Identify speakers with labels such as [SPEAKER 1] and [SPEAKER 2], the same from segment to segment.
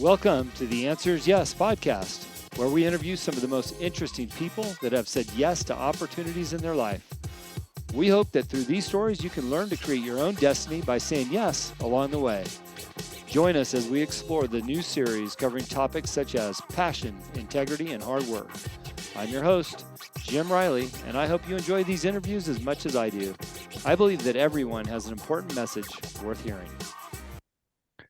[SPEAKER 1] Welcome to the Answers Yes podcast, where we interview some of the most interesting people that have said yes to opportunities in their life. We hope that through these stories, you can learn to create your own destiny by saying yes along the way. Join us as we explore the new series covering topics such as passion, integrity, and hard work. I'm your host, Jim Riley, and I hope you enjoy these interviews as much as I do. I believe that everyone has an important message worth hearing.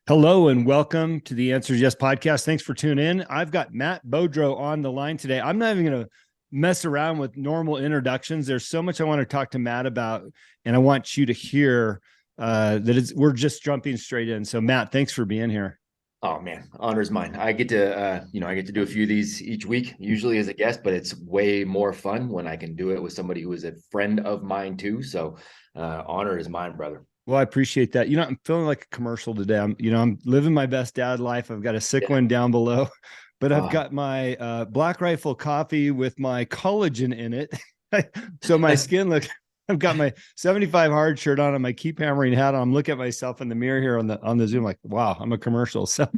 [SPEAKER 1] Hello and welcome to the Answers Yes podcast. Thanks for tuning in. I've got Matt Beaudreau on the line today. I'm not even going to mess around with normal introductions. There's so much I want to talk to Matt about, and I want you to hear we're just jumping straight in. So Matt, thanks for being here.
[SPEAKER 2] Oh man, honor's mine. I get to do a few of these each week, usually as a guest, but it's way more fun when I can do it with somebody who is a friend of mine too. So honor is mine, brother.
[SPEAKER 1] Well, I appreciate that. I'm feeling like a commercial today. I'm living my best dad life. I've got a sick one down below, but I've got my Black Rifle coffee with my collagen in it. So my skin looks, I've got my 75 hard shirt on and my keep hammering hat on. I'm looking at myself in the mirror here on the Zoom, like, wow, I'm a commercial. So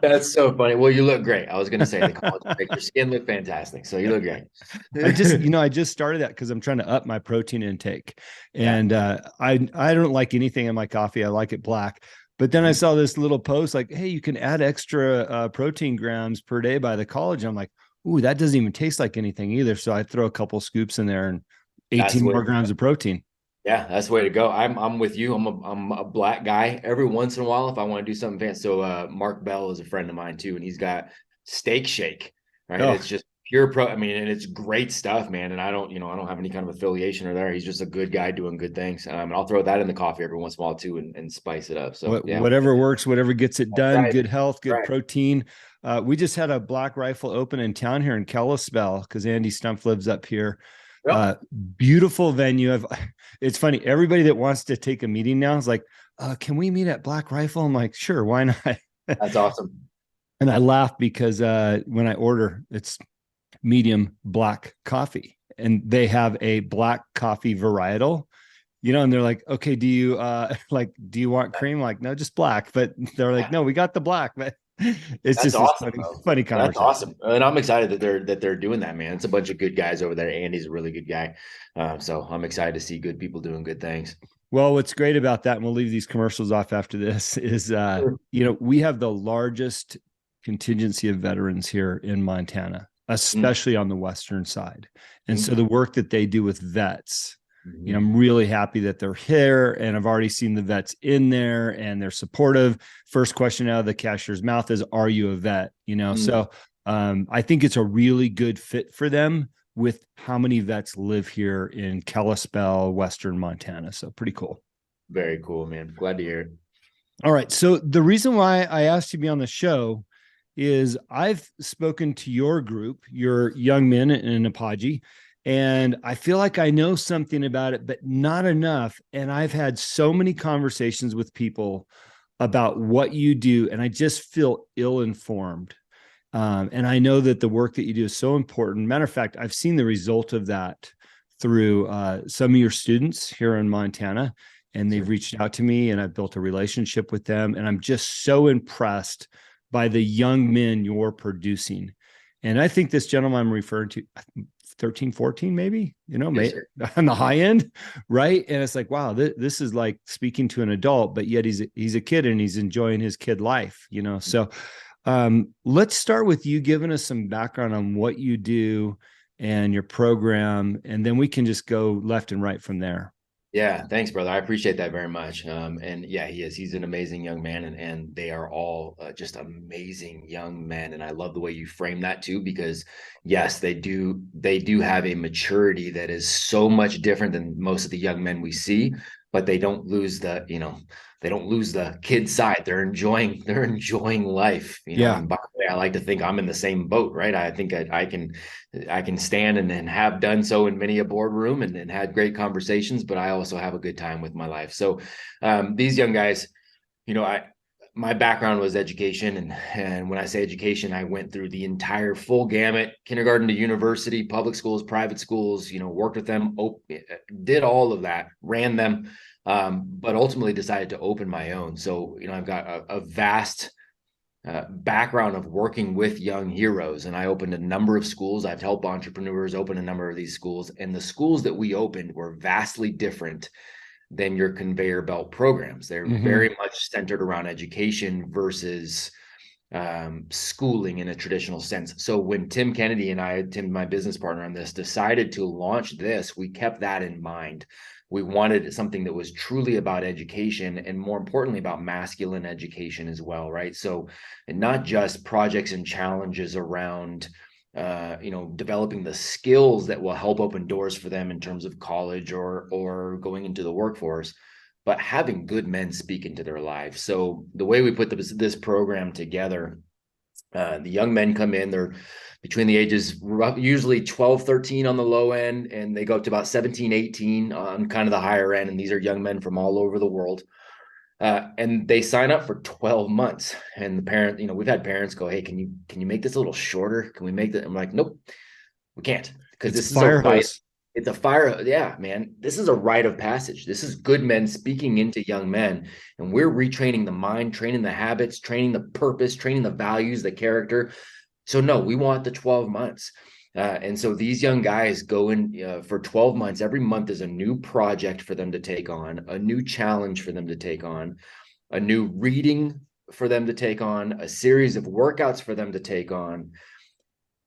[SPEAKER 2] that's so funny. Well, you look great. I was going to say the collagen makes your skin look fantastic. So you look great.
[SPEAKER 1] I just started that because I'm trying to up my protein intake. And I don't like anything in my coffee. I like it black. But then I saw this little post like, hey, you can add extra protein grams per day by the collagen. I'm like, ooh, that doesn't even taste like anything either. So I throw a couple scoops in there and 18 more grams of protein.
[SPEAKER 2] Yeah, that's the way to go. I'm with you. I'm a black guy. Every once in a while, if I want to do something fancy. So Mark Bell is a friend of mine too, and he's got Steak Shake. Right, It's just pure pro. I mean, and it's great stuff, man. And I don't have any kind of affiliation or there. He's just a good guy doing good things. And I'll throw that in the coffee every once in a while too, and spice it up. So
[SPEAKER 1] whatever works, whatever gets it done. Right. Good health, good protein. We just had a Black Rifle open in town here in Kalispell because Andy Stumpf lives up here. Yep. Beautiful venue. It's funny. Everybody that wants to take a meeting now is like, can we meet at Black Rifle? I'm like, sure, why not?
[SPEAKER 2] That's awesome.
[SPEAKER 1] And I laugh because when I order, it's medium black coffee, and they have a black coffee varietal, and they're like, okay, do you want cream? Like, no, just black. But they're like, no, we got the black. But it's just awesome, funny conversation.
[SPEAKER 2] That's awesome. And I'm excited that they're doing that, man. It's a bunch of good guys over there. Andy's a really good guy. So I'm excited to see good people doing good things.
[SPEAKER 1] Well, what's great about that, and we'll leave these commercials off after this, is, we have the largest contingency of veterans here in Montana, especially on the Western side. And so the work that they do with vets, I'm really happy that they're here, and I've already seen the vets in there and they're supportive. First question out of the cashier's mouth is, are you a vet? So I think it's a really good fit for them with how many vets live here in Kalispell, Western Montana. So pretty cool.
[SPEAKER 2] Very cool, man. Glad to hear it.
[SPEAKER 1] All right. So the reason why I asked you to be on the show is I've spoken to your group, your young men in Apogee, and I feel like I know something about it, but not enough. And I've had so many conversations with people about what you do, and I just feel ill-informed. And I know that the work that you do is so important. Matter of fact, I've seen the result of that through some of your students here in Montana, and they've reached out to me, and I've built a relationship with them. And I'm just so impressed by the young men you're producing. And I think this gentleman I'm referring to, 13, 14, maybe, maybe on the high end. Right. And it's like, wow, this is like speaking to an adult, but yet he's a kid and he's enjoying his kid life, So let's start with you giving us some background on what you do and your program, and then we can just go left and right from there.
[SPEAKER 2] Yeah, thanks, brother. I appreciate that very much. And yeah, he's an amazing young man, and they are all just amazing young men. And I love the way you frame that too, because yes, they do have a maturity that is so much different than most of the young men we see, but they don't lose the kid side. They're enjoying life. And by the way, I like to think I'm in the same boat, right? I think I can stand and have done so in many a boardroom and had great conversations, but I also have a good time with my life. So these young guys, my background was education. And when I say education, I went through the entire full gamut, kindergarten to university, public schools, private schools, worked with them, did all of that, ran them, but ultimately decided to open my own. So, I've got a vast background of working with young heroes, and I opened a number of schools. I've helped entrepreneurs open a number of these schools, and the schools that we opened were vastly different than your conveyor belt programs. They're very much centered around education versus schooling in a traditional sense. So when Tim Kennedy and I, Tim, my business partner on this, decided to launch this, we kept that in mind. We wanted something that was truly about education, and more importantly about masculine education as well, right? So, and not just projects and challenges around developing the skills that will help open doors for them in terms of college or going into the workforce, but having good men speak into their lives. So the way we put this program together, the young men come in, they're between the ages usually 12, 13 on the low end, and they go up to about 17, 18 on kind of the higher end. And these are young men from all over the world. And they sign up for 12 months. And the parent, we've had parents go, "Hey, can you make this a little shorter? Can we make that?" I'm like, "Nope, we can't." Because this is a right. It's a fire. Yeah, man, this is a rite of passage. This is good men speaking into young men. And we're retraining the mind, training the habits, training the purpose, training the values, the character. So no, we want the 12 months. And so these young guys go in for 12 months. Every month is a new project for them to take on, a new challenge for them to take on, a new reading for them to take on, a series of workouts for them to take on.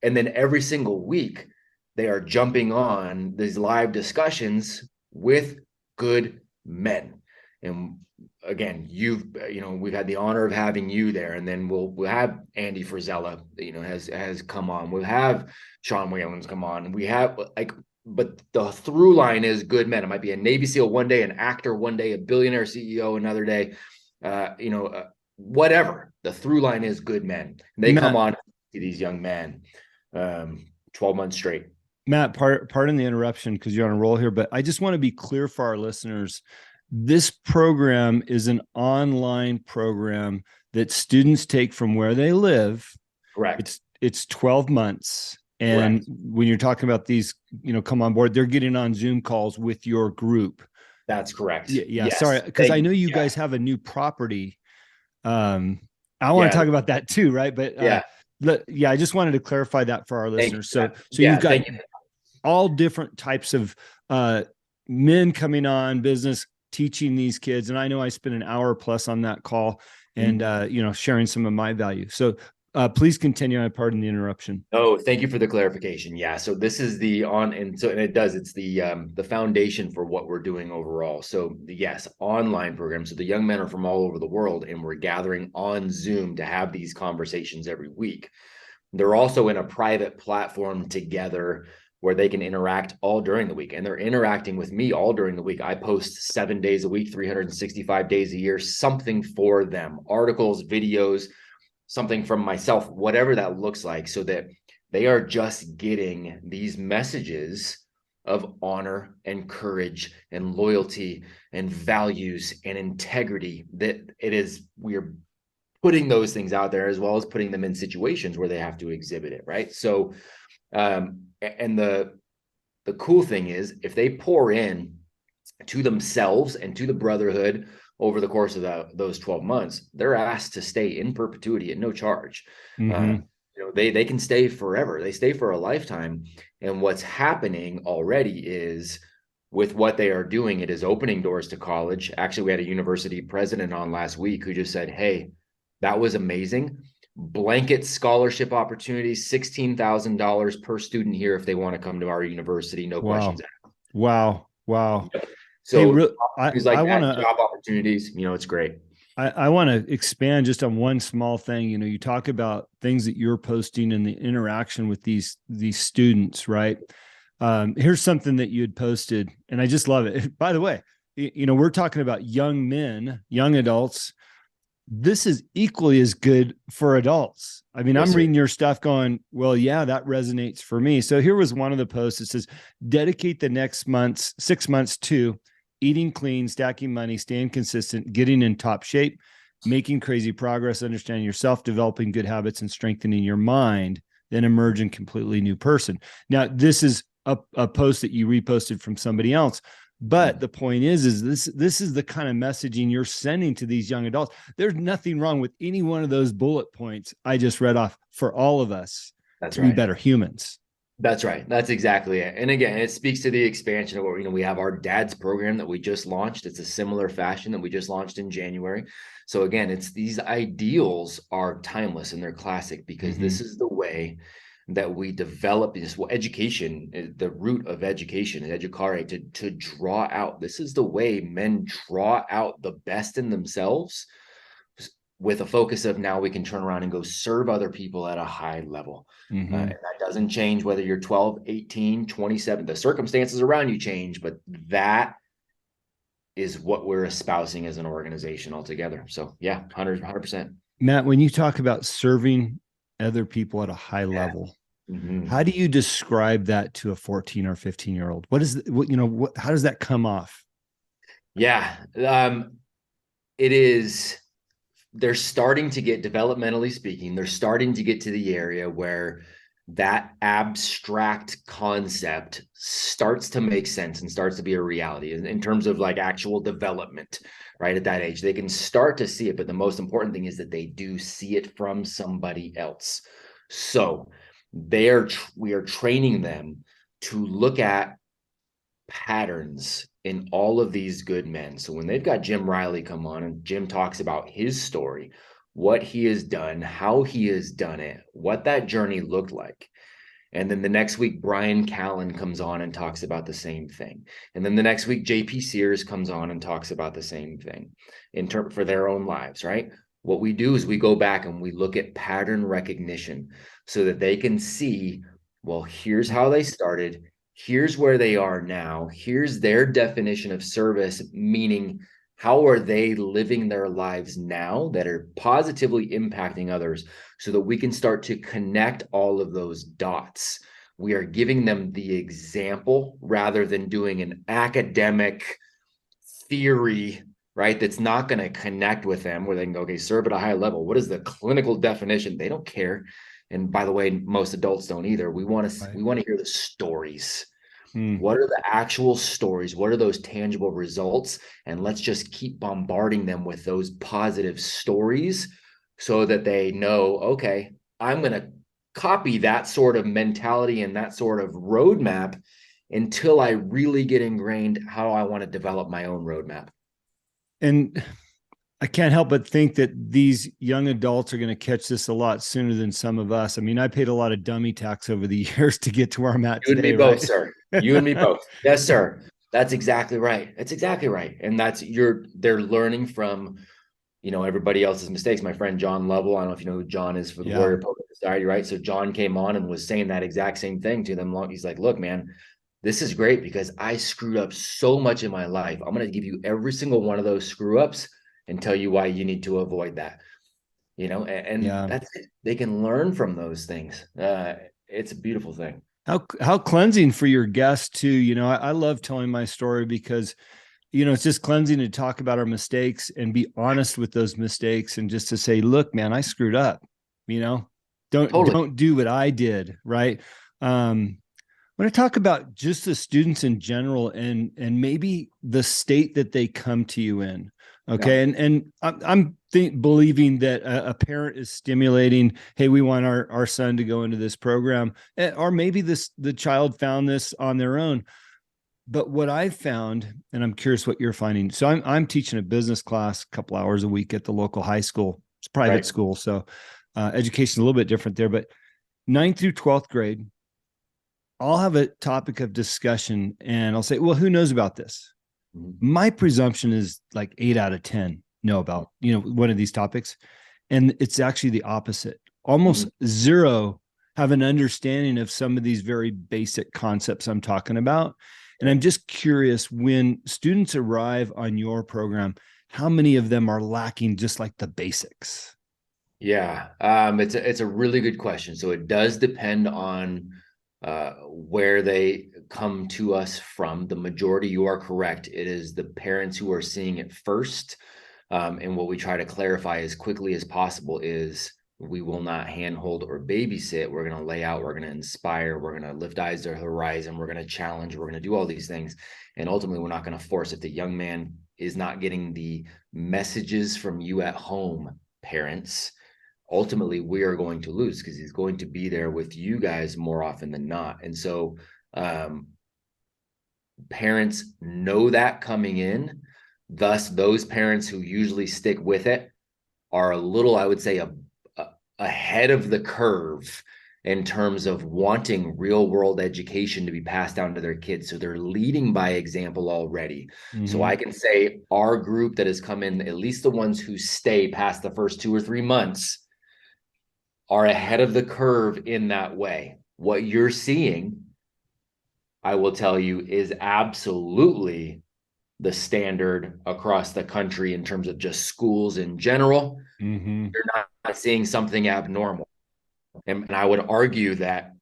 [SPEAKER 2] And then every single week, they are jumping on these live discussions with good men. And again, we've had the honor of having you there, and then we'll have Andy Frizella, has come on. We'll have Sean Whalens come on. We have but the through line is good men. It might be a Navy SEAL one day, an actor one day, a billionaire CEO another day, whatever. The through line is good men. And they come on to these young men 12 months straight.
[SPEAKER 1] Matt, pardon the interruption because you're on a roll here, but I just want to be clear for our listeners. This program is an online program that students take from where they live.
[SPEAKER 2] Correct.
[SPEAKER 1] It's 12 months. And when you're talking about these, come on board, they're getting on Zoom calls with your group.
[SPEAKER 2] That's correct.
[SPEAKER 1] Yeah. Yes. Sorry. Because I know you guys have a new property. I want to talk about that too. Right. But I just wanted to clarify that for our listeners. So you've got all different types of men coming on, business, teaching these kids. And I know I spent an hour plus on that call and, sharing some of my value. So please continue. I pardon the interruption.
[SPEAKER 2] Oh, thank you for the clarification. Yeah. So this is it's the foundation for what we're doing overall. So yes, online program. So the young men are from all over the world, and we're gathering on Zoom to have these conversations every week. They're also in a private platform together where they can interact all during the week, and they're interacting with me all during the week. I post 7 days a week, 365 days a year, something for them, articles, videos, something from myself, whatever that looks like, so that they are just getting these messages of honor and courage and loyalty and values and integrity, that we are putting those things out there, as well as putting them in situations where they have to exhibit it. Right. So, and the cool thing is, if they pour in to themselves and to the brotherhood over the course of those 12 months, they're asked to stay in perpetuity at no charge. They can stay forever. They stay for a lifetime. And what's happening already is, with what they are doing, it is opening doors to college. Actually, we had a university president on last week who just said, "Hey, that was amazing. Blanket scholarship opportunities, $16,000 per student here if they want to come to our university. No questions asked."
[SPEAKER 1] Wow.
[SPEAKER 2] So I want to job opportunities, it's great.
[SPEAKER 1] I want to expand just on one small thing. You talk about things that you're posting and the interaction with these students, right? Here's something that you had posted, and I just love it. By the way, we're talking about young men, young adults. This is equally as good for adults. I mean, I'm reading your stuff going, well, yeah, that resonates for me. So here was one of the posts that says, dedicate the next 6 months to eating clean, stacking money, staying consistent, getting in top shape, making crazy progress, understanding yourself, developing good habits, and strengthening your mind, then emerge a completely new person. Now, this is a post that you reposted from somebody else, But the point is this is the kind of messaging you're sending to these young adults. There's nothing wrong with any one of those bullet points I just read off for all of us
[SPEAKER 2] That's
[SPEAKER 1] to be
[SPEAKER 2] right.
[SPEAKER 1] better humans.
[SPEAKER 2] That's right. That's exactly it. And again, it speaks to the expansion of what, we have our dad's program that we just launched. It's a similar fashion that we just launched in January. So again, it's these ideals are timeless and they're classic because this is the way that we develop this. Well, education, the root of education, educare, to draw out. This is the way men draw out the best in themselves with a focus of now we can turn around and go serve other people at a high level. And that doesn't change whether you're 12, 18, 27. The circumstances around you change, but that is what we're espousing as an organization altogether. So yeah, 100%.
[SPEAKER 1] Matt, when you talk about serving other people at a high level, how do you describe that to a 14 or 15-year-old? What is, how does that come off?
[SPEAKER 2] Yeah. It is, they're starting to get, developmentally speaking, they're starting to get to the area where that abstract concept starts to make sense and starts to be a reality in terms of like actual development, right? At that age, they can start to see it. But the most important thing is that they do see it from somebody else. So we are training them to look at patterns in all of these good men. So when they've got Jim Riley come on and Jim talks about his story, what he has done, how he has done it, what that journey looked like. And then the next week, Brian Callen comes on and talks about the same thing. And then the next week, JP Sears comes on and talks about the same thing for their own lives, right? What we do is we go back and we look at pattern recognition so that they can see, well, here's how they started. Here's where they are now. Here's their definition of service, meaning how are they living their lives now that are positively impacting others so that we can start to connect all of those dots. We are giving them the example rather than doing an academic theory, right? That's not going to connect with them where they can go, okay, serve at a high level. What is the clinical definition? They don't care. And by the way, most adults don't either. We want to hear the stories. What are the actual stories? What are those tangible results? And let's just keep bombarding them with those positive stories so that they know, okay, I'm going to copy that sort of mentality and that sort of roadmap until I really get ingrained how I want to develop my own roadmap.
[SPEAKER 1] And I can't help but think that these young adults are going to catch this a lot sooner than some of us. I mean, I paid a lot of dummy tax over the years to get to where I'm at
[SPEAKER 2] You
[SPEAKER 1] today,
[SPEAKER 2] and me
[SPEAKER 1] right?
[SPEAKER 2] both, sir. You and me both. Yes, sir. That's exactly right. That's exactly right. And they're learning from, everybody else's mistakes. My friend John Lovell, I don't know if you know who John is for the Warrior Poker Society, right? So John came on and was saying that exact same thing to them. He's like, look, man, this is great because I screwed up so much in my life. I'm going to give you every single one of those screw ups and tell you why you need to avoid that. And that's it. They can learn from those things. It's a beautiful thing.
[SPEAKER 1] How cleansing for your guests too. I love telling my story because it's just cleansing to talk about our mistakes and be honest with those mistakes and just to say, look, man, I screwed up. Don't do what I did, right? When I talk about just the students in general and maybe the state that they come to you in, okay, and I'm believing that a parent is stimulating, hey, we want our son to go into this program, or maybe the child found this on their own. But what I've found, and I'm curious what you're finding. So I'm teaching a business class a couple hours a week at the local high school. It's a private school, so education is a little bit different there. But 9th through 12th grade, I'll have a topic of discussion, and I'll say, well, who knows about this? My presumption is like 8 out of 10 know about one of these topics, and it's actually the opposite. Almost zero have an understanding of some of these very basic concepts I'm talking about. And I'm just curious, when students arrive on your program, how many of them are lacking just like the basics?
[SPEAKER 2] Yeah, it's a really good question. So it does depend on where they come to us from. The majority, you are correct. It is the parents who are seeing it first. And what we try to clarify as quickly as possible is We will not handhold or babysit. We're going to lay out, we're going to inspire, we're going to lift eyes to the horizon, we're going to challenge, we're going to do all these things. And ultimately, we're not going to force. If the young man is not getting the messages from you at home, parents, ultimately we are going to lose, because he's going to be there with you guys more often than not. And so parents know that coming in. Thus, those parents who usually stick with it are a little, I would say, ahead of the curve in terms of wanting real world education to be passed down to their kids. So they're leading by example already. So I can say our group that has come in, at least the ones who stay past the first 2 or 3 months, are ahead of the curve in that way. What you're seeing, I will tell you, is absolutely the standard across the country in terms of just schools in general. You're not seeing something abnormal. And I would argue that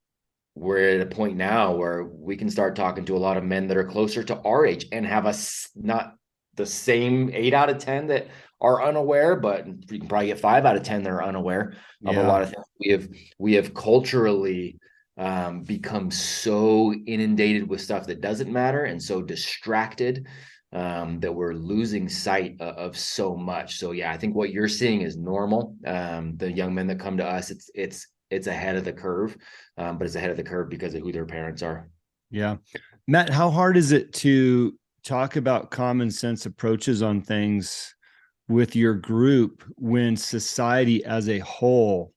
[SPEAKER 2] we're at a point now where we can start talking to a lot of men that are closer to our age and have us not the same 8 out of 10 that are unaware, but you can probably get 5 out of 10 that are unaware of a lot of things. We have culturally become so inundated with stuff that doesn't matter and so distracted that we're losing sight of so much. So yeah, I think what you're seeing is normal. The young men that come to us, it's ahead of the curve, but it's ahead of the curve because of who their parents are.
[SPEAKER 1] Yeah. Matt, how hard is it to talk about common sense approaches on things with your group when society as a whole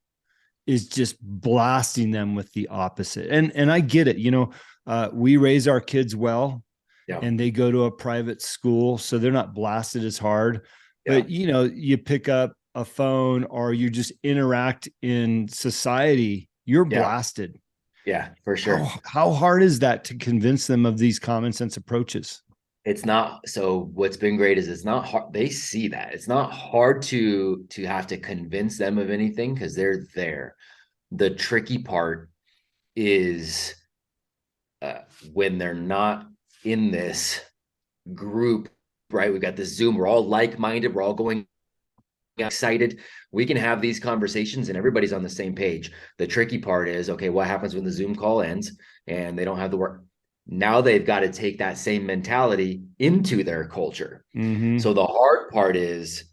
[SPEAKER 1] is just blasting them with the opposite? And I get it. We raise our kids well,
[SPEAKER 2] Yeah.
[SPEAKER 1] and they go to a private school, so they're not blasted as hard.
[SPEAKER 2] Yeah.
[SPEAKER 1] But you pick up a phone or you just interact in society, you're blasted.
[SPEAKER 2] Yeah, for sure.
[SPEAKER 1] How hard is that to convince them of these common sense approaches?
[SPEAKER 2] It's not. So what's been great is it's not hard. They see that it's not hard to have to convince them of anything because they're there. The tricky part is when they're not in this group, right? We've got this Zoom. We're all like-minded. We're all going excited. We can have these conversations and everybody's on the same page. The tricky part is, okay, what happens when the Zoom call ends and they don't have the work? Now they've got to take that same mentality into their culture. So the hard part is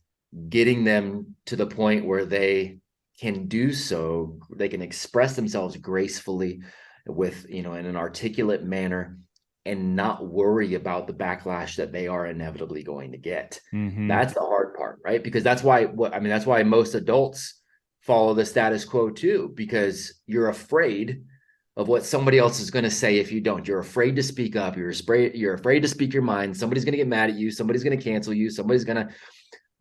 [SPEAKER 2] getting them to the point where they can do so. They can express themselves gracefully with, in an articulate manner and not worry about the backlash that they are inevitably going to get. That's the hard part, right? Because that's why most adults follow the status quo too, because you're afraid of what somebody else is going to say if you don't. You're afraid to speak up. You're afraid to speak your mind. Somebody's going to get mad at you. Somebody's going to cancel you.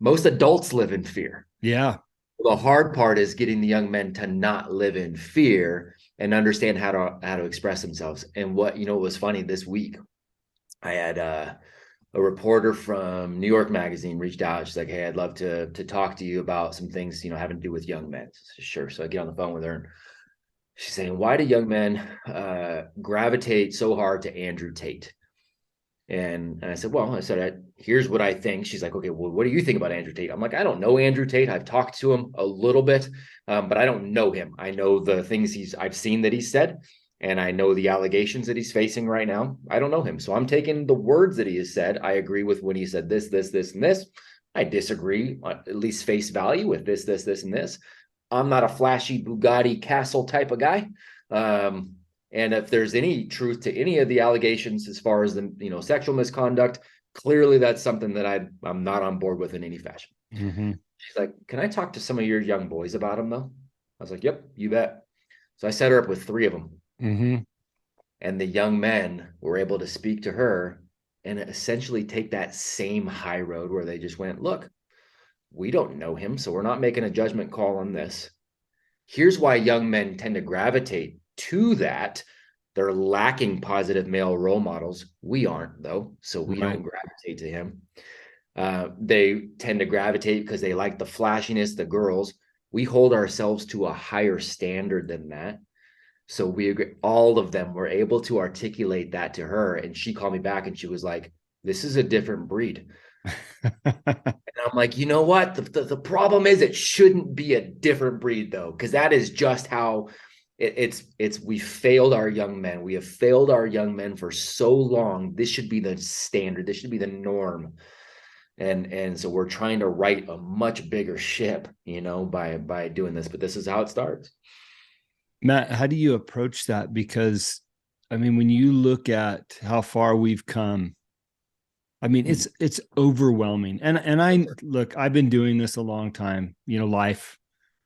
[SPEAKER 2] Most adults live in fear.
[SPEAKER 1] Yeah.
[SPEAKER 2] The hard part is getting the young men to not live in fear and understand how to express themselves. And what was funny this week, I had a reporter from New York Magazine reached out. She's like, "Hey, I'd love to talk to you about some things having to do with young men." So, sure. So I get on the phone with her, and she's saying, "Why do young men gravitate so hard to Andrew Tate?" And I said, here's what I think. She's like, "Okay, well, what do you think about Andrew Tate?" I'm like, "I don't know Andrew Tate. I've talked to him a little bit, but I don't know him. I know the things I've seen that he said, and I know the allegations that he's facing right now. I don't know him. So I'm taking the words that he has said. I agree with when he said this, and this. I disagree, at least face value, with this, and this. I'm not a flashy Bugatti castle type of guy. And if there's any truth to any of the allegations as far as the sexual misconduct, clearly that's something that I'm not on board with in any fashion." She's like, "Can I talk to some of your young boys about him though?" I was like, "Yep, you bet." So I set her up with 3 of them. And the young men were able to speak to her and essentially take that same high road where they just went, "Look, we don't know him, so we're not making a judgment call on this. Here's why young men tend to gravitate to that. They're lacking positive male role models. We aren't, though, so we don't gravitate to him. They tend to gravitate because they like the flashiness, the girls. We hold ourselves to a higher standard than that. So we agree." All of them were able to articulate that to her. And she called me back and she was like, "This is a different breed. And I'm like, you know what? The problem is it shouldn't be a different breed though, because that is just how it's we failed our young men. We have failed our young men for so long. This should be the standard. This should be the norm. And so we're trying to right a much bigger ship, by doing this. But this is how it starts.
[SPEAKER 1] Matt, how do you approach that? Because I mean, when you look at how far we've come, I mean, it's overwhelming. And I look, I've been doing this a long time, life,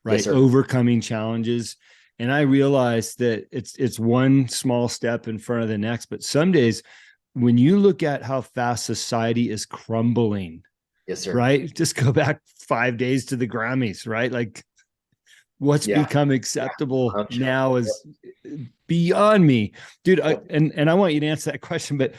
[SPEAKER 2] Yes,
[SPEAKER 1] right?
[SPEAKER 2] sir.
[SPEAKER 1] Overcoming challenges. And I realized that it's one small step in front of the next. But some days when you look at how fast society is crumbling,
[SPEAKER 2] Yes, sir.
[SPEAKER 1] right? Just go back 5 days to the Grammys, right? Like what's
[SPEAKER 2] Yeah.
[SPEAKER 1] become
[SPEAKER 2] Yeah.
[SPEAKER 1] acceptable
[SPEAKER 2] Sure.
[SPEAKER 1] now
[SPEAKER 2] Yep.
[SPEAKER 1] is beyond me, dude.
[SPEAKER 2] Yep.
[SPEAKER 1] And I want you to answer that question, but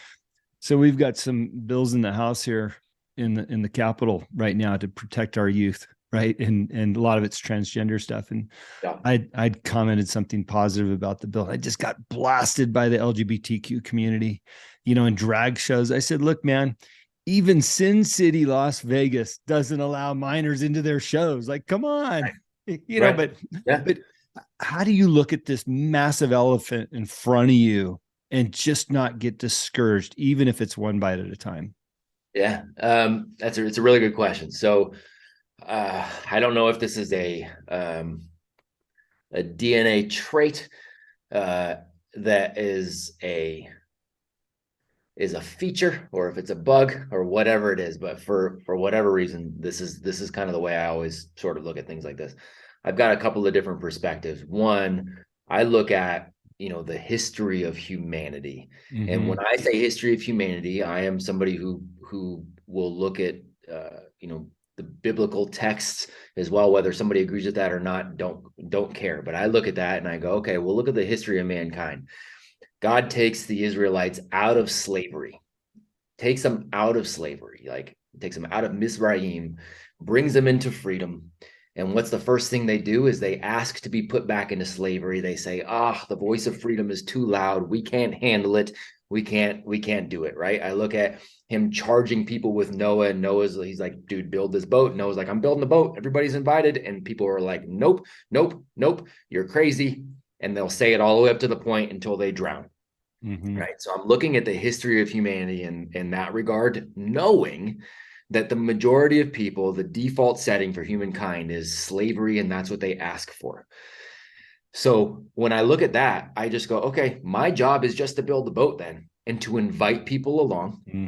[SPEAKER 1] so we've got some bills in the house here in the Capitol right now to protect our youth, right? And a lot of it's transgender stuff. And
[SPEAKER 2] Yeah.
[SPEAKER 1] I'd commented something positive about the bill. I just got blasted by the LGBTQ community, in drag shows. I said, look, man, even Sin City, Las Vegas doesn't allow minors into their shows. Like, come on,
[SPEAKER 2] Right. Right.
[SPEAKER 1] but
[SPEAKER 2] Yeah.
[SPEAKER 1] but how do you look at this massive elephant in front of you and just not get discouraged, even if it's one bite at a time?
[SPEAKER 2] Yeah. It's a really good question. So I don't know if this is a DNA trait uh, that is a feature, or if it's a bug or whatever it is. But for whatever reason, this is kind of the way I always sort of look at things like this. I've got a couple of different perspectives. One, I look at the history of humanity, and when
[SPEAKER 1] Mm-hmm.
[SPEAKER 2] I say history of humanity, I am somebody who will look at the biblical texts as well. Whether somebody agrees with that or not, don't care. But I look at that and I go, okay, well, look at the history of mankind. God takes the Israelites out of slavery, takes them out of slavery, like takes them out of Mizraim, brings them into freedom. And what's the first thing they do is they ask to be put back into slavery. They say, the voice of freedom is too loud. We can't handle it. We can't do it. Right. I look at him charging people with Noah, and he's like, dude, build this boat. Noah's like, I'm building the boat. Everybody's invited. And people are like, nope, nope, nope. You're crazy. And they'll say it all the way up to the point until they drown.
[SPEAKER 1] Mm-hmm.
[SPEAKER 2] Right. So I'm looking at the history of humanity in that regard, knowing that the majority of people, the default setting for humankind is slavery, and that's what they ask for. So when I look at that, I just go, okay, my job is just to build the boat then and to invite people along.
[SPEAKER 1] Mm-hmm.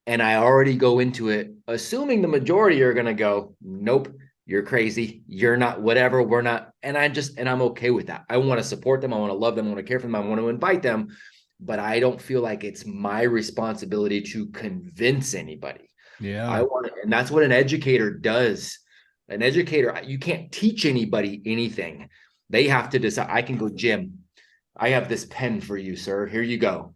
[SPEAKER 2] And I already go into it assuming the majority are going to go, nope, you're crazy. You're not whatever. We're not. And I'm okay with that. I want to support them. I want to love them. I want to care for them. I want to invite them. But I don't feel like it's my responsibility to convince anybody. I
[SPEAKER 1] Yeah.
[SPEAKER 2] want to, and that's what an educator does. An educator, you can't teach anybody anything. They have to decide. I can go, Jim, I have this pen for you, sir. Here you go.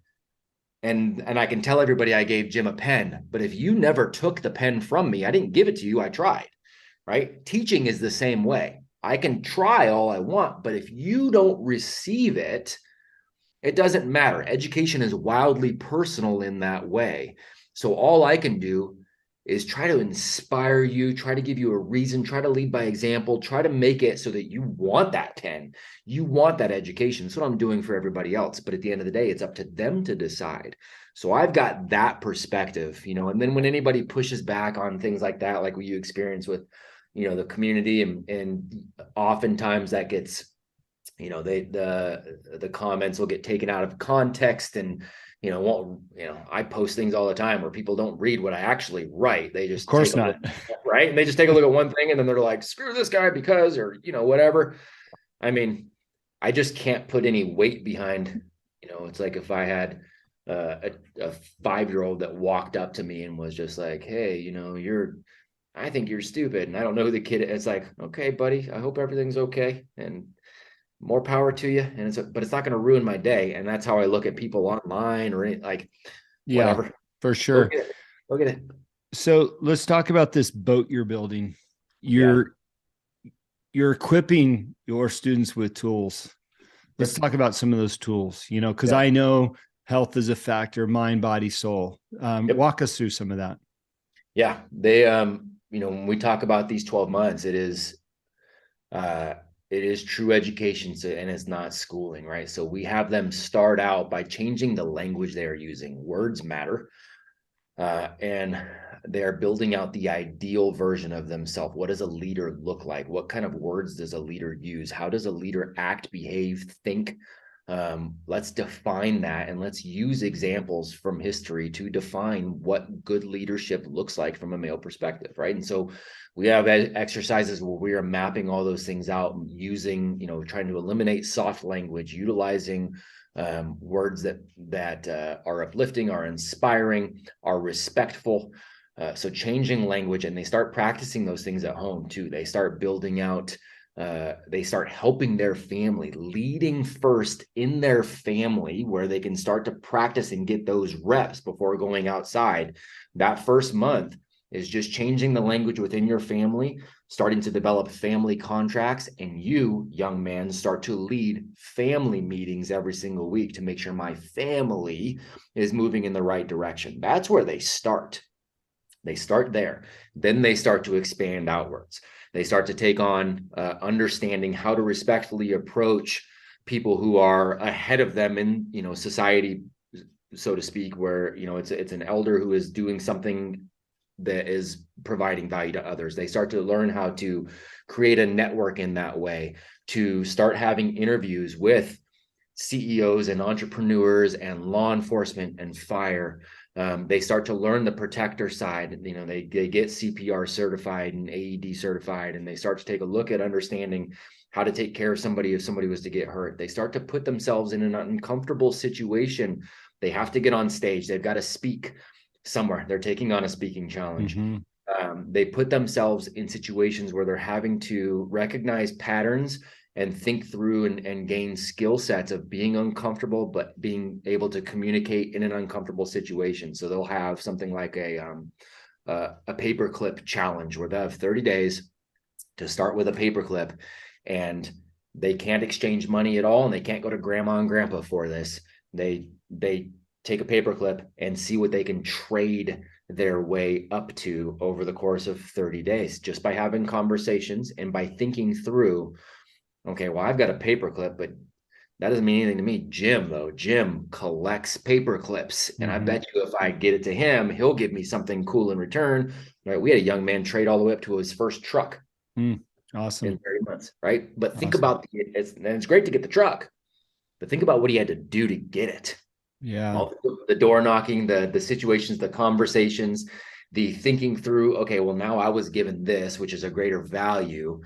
[SPEAKER 2] And I can tell everybody I gave Jim a pen, but if you never took the pen from me, I didn't give it to you, I tried. Right? Teaching is the same way. I can try all I want, but if you don't receive it, it doesn't matter. Education is wildly personal in that way. So all I can do is try to inspire you, try to give you a reason, try to lead by example, try to make it so that you want that pen, you want that education. That's what I'm doing for everybody else. But at the end of the day, it's up to them to decide. So I've got that perspective, and then when anybody pushes back on things like that, like what you experience with, the community, and oftentimes that gets, the comments will get taken out of context, and won't, I post things all the time where people don't read what I actually write. They
[SPEAKER 1] Of
[SPEAKER 2] just take
[SPEAKER 1] course
[SPEAKER 2] a look,
[SPEAKER 1] not.
[SPEAKER 2] right? And they just take a look at one thing and then they're like, screw this guy because, or whatever. I mean, I just can't put any weight behind, it's like if I had a 5-year-old that walked up to me and was just like, hey, I think you're stupid, and I don't know who the kid is. It's like, okay, buddy, I hope everything's okay, and more power to you. And but it's not going to ruin my day. And that's how I look at people online or like,
[SPEAKER 1] Yeah,
[SPEAKER 2] whatever.
[SPEAKER 1] for
[SPEAKER 2] Go
[SPEAKER 1] sure.
[SPEAKER 2] get it. Go get it.
[SPEAKER 1] So let's talk about this boat you're building.
[SPEAKER 2] Yeah.
[SPEAKER 1] You're equipping your students with tools. Let's
[SPEAKER 2] Yep.
[SPEAKER 1] talk about some of those tools, because
[SPEAKER 2] Yeah.
[SPEAKER 1] I know health is a factor, mind, body, soul.
[SPEAKER 2] Yep.
[SPEAKER 1] Walk us through some of that.
[SPEAKER 2] Yeah, they when we talk about these 12 months, uh it is true education, so, and it's not schooling, right? So we have them start out by changing the language they are using. Words matter. And they're building out the ideal version of themselves. What does a leader look like? What kind of words does a leader use? How does a leader act, behave, think? Let's define that, and let's use examples from history to define what good leadership looks like from a male perspective, right? And so we have exercises where we are mapping all those things out using, trying to eliminate soft language, utilizing words that are uplifting, are inspiring, are respectful. So changing language, and they start practicing those things at home too. They start building out. They start helping their family, leading first in their family, where they can start to practice and get those reps before going outside. That first month is just changing the language within your family, starting to develop family contracts, and you, young man, start to lead family meetings every single week to make sure my family is moving in the right direction. That's where they start. They start there. Then they start to expand outwards. They start to take on understanding how to respectfully approach people who are ahead of them in society, so to speak, where it's an elder who is doing something that is providing value to others. They start to learn how to create a network in that way, to start having interviews with CEOs and entrepreneurs and law enforcement and fire. They start to learn the protector side. They get CPR certified and AED certified, and they start to take a look at understanding how to take care of somebody if somebody was to get hurt. They start to put themselves in an uncomfortable situation. They have to get on stage. They've got to speak somewhere. They're taking on a speaking challenge.
[SPEAKER 1] Mm-hmm.
[SPEAKER 2] They put themselves in situations where they're having to recognize patterns and think through and gain skill sets of being uncomfortable, but being able to communicate in an uncomfortable situation. So they'll have something like a paperclip challenge where they have 30 days to start with a paperclip, and they can't exchange money at all, and they can't go to grandma and grandpa for this. They take a paperclip and see what they can trade their way up to over the course of 30 days, just by having conversations and by thinking through, okay, well, I've got a paperclip, but that doesn't mean anything to me. Jim, though, Jim collects paper clips. And I
[SPEAKER 1] Mm-hmm.
[SPEAKER 2] bet you if I get it to him, he'll give me something cool in return. Right. We had a young man trade all the way up to his first truck in
[SPEAKER 1] Awesome.
[SPEAKER 2] 30 months. Right. But think
[SPEAKER 1] Awesome.
[SPEAKER 2] about it's great to get the truck, but think about what he had to do to get it.
[SPEAKER 1] Yeah.
[SPEAKER 2] All the door knocking, the situations, the conversations, the thinking through, okay, well, now I was given this, which is a greater value.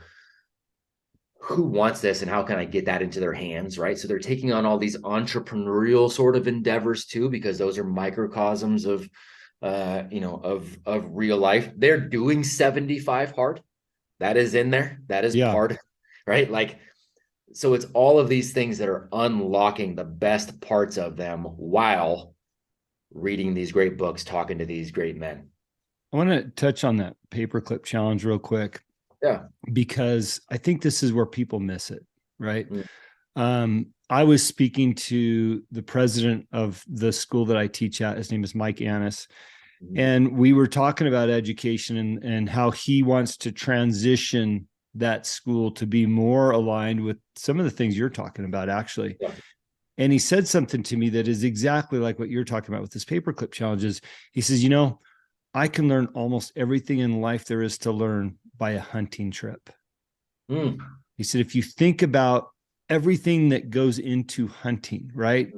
[SPEAKER 2] Who wants this and how can I get that into their hands, right? So they're taking on all these entrepreneurial sort of endeavors too, because those are microcosms of of real life. They're doing 75 hard. That is in there. That is
[SPEAKER 1] Yeah.
[SPEAKER 2] part, right? Like, so it's all of these things that are unlocking the best parts of them while reading these great books, talking to these great men.
[SPEAKER 1] I want to touch on that paperclip challenge real quick
[SPEAKER 2] Yeah.
[SPEAKER 1] because I think this is where people miss it, right?
[SPEAKER 2] Mm.
[SPEAKER 1] I was speaking to the president of the school that I teach at. His name is Mike Annis.
[SPEAKER 2] Mm-hmm.
[SPEAKER 1] And we were talking about education and how he wants to transition that school to be more aligned with some of the things you're talking about, actually.
[SPEAKER 2] Yeah.
[SPEAKER 1] And he said something to me that is exactly like what you're talking about with this paperclip challenges. He says, I can learn almost everything in life there is to learn by a hunting trip.
[SPEAKER 2] Mm.
[SPEAKER 1] He said, if you think about everything that goes into hunting, right?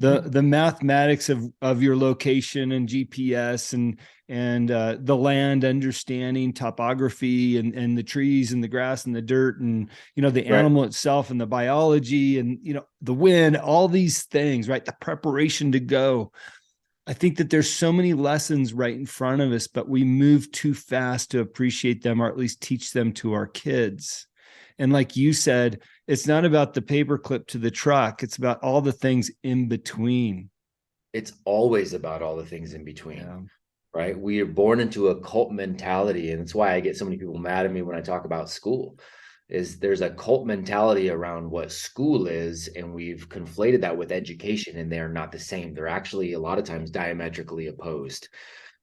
[SPEAKER 1] The mathematics of your location and GPS and the land understanding topography and the trees and the grass and the dirt and the
[SPEAKER 2] Right.
[SPEAKER 1] animal itself and the biology and the wind, all these things, right? The preparation to go. I think that there's so many lessons right in front of us, but we move too fast to appreciate them or at least teach them to our kids. And like you said, it's not about the paperclip to the truck. It's about all the things in between.
[SPEAKER 2] It's always about all the things in between.
[SPEAKER 1] Yeah.
[SPEAKER 2] Right? We are born into a cult mentality, and it's why I get so many people mad at me when I talk about school. Is there's a cult mentality around what school is, and we've conflated that with education, and they're not the same. They're actually a lot of times diametrically opposed.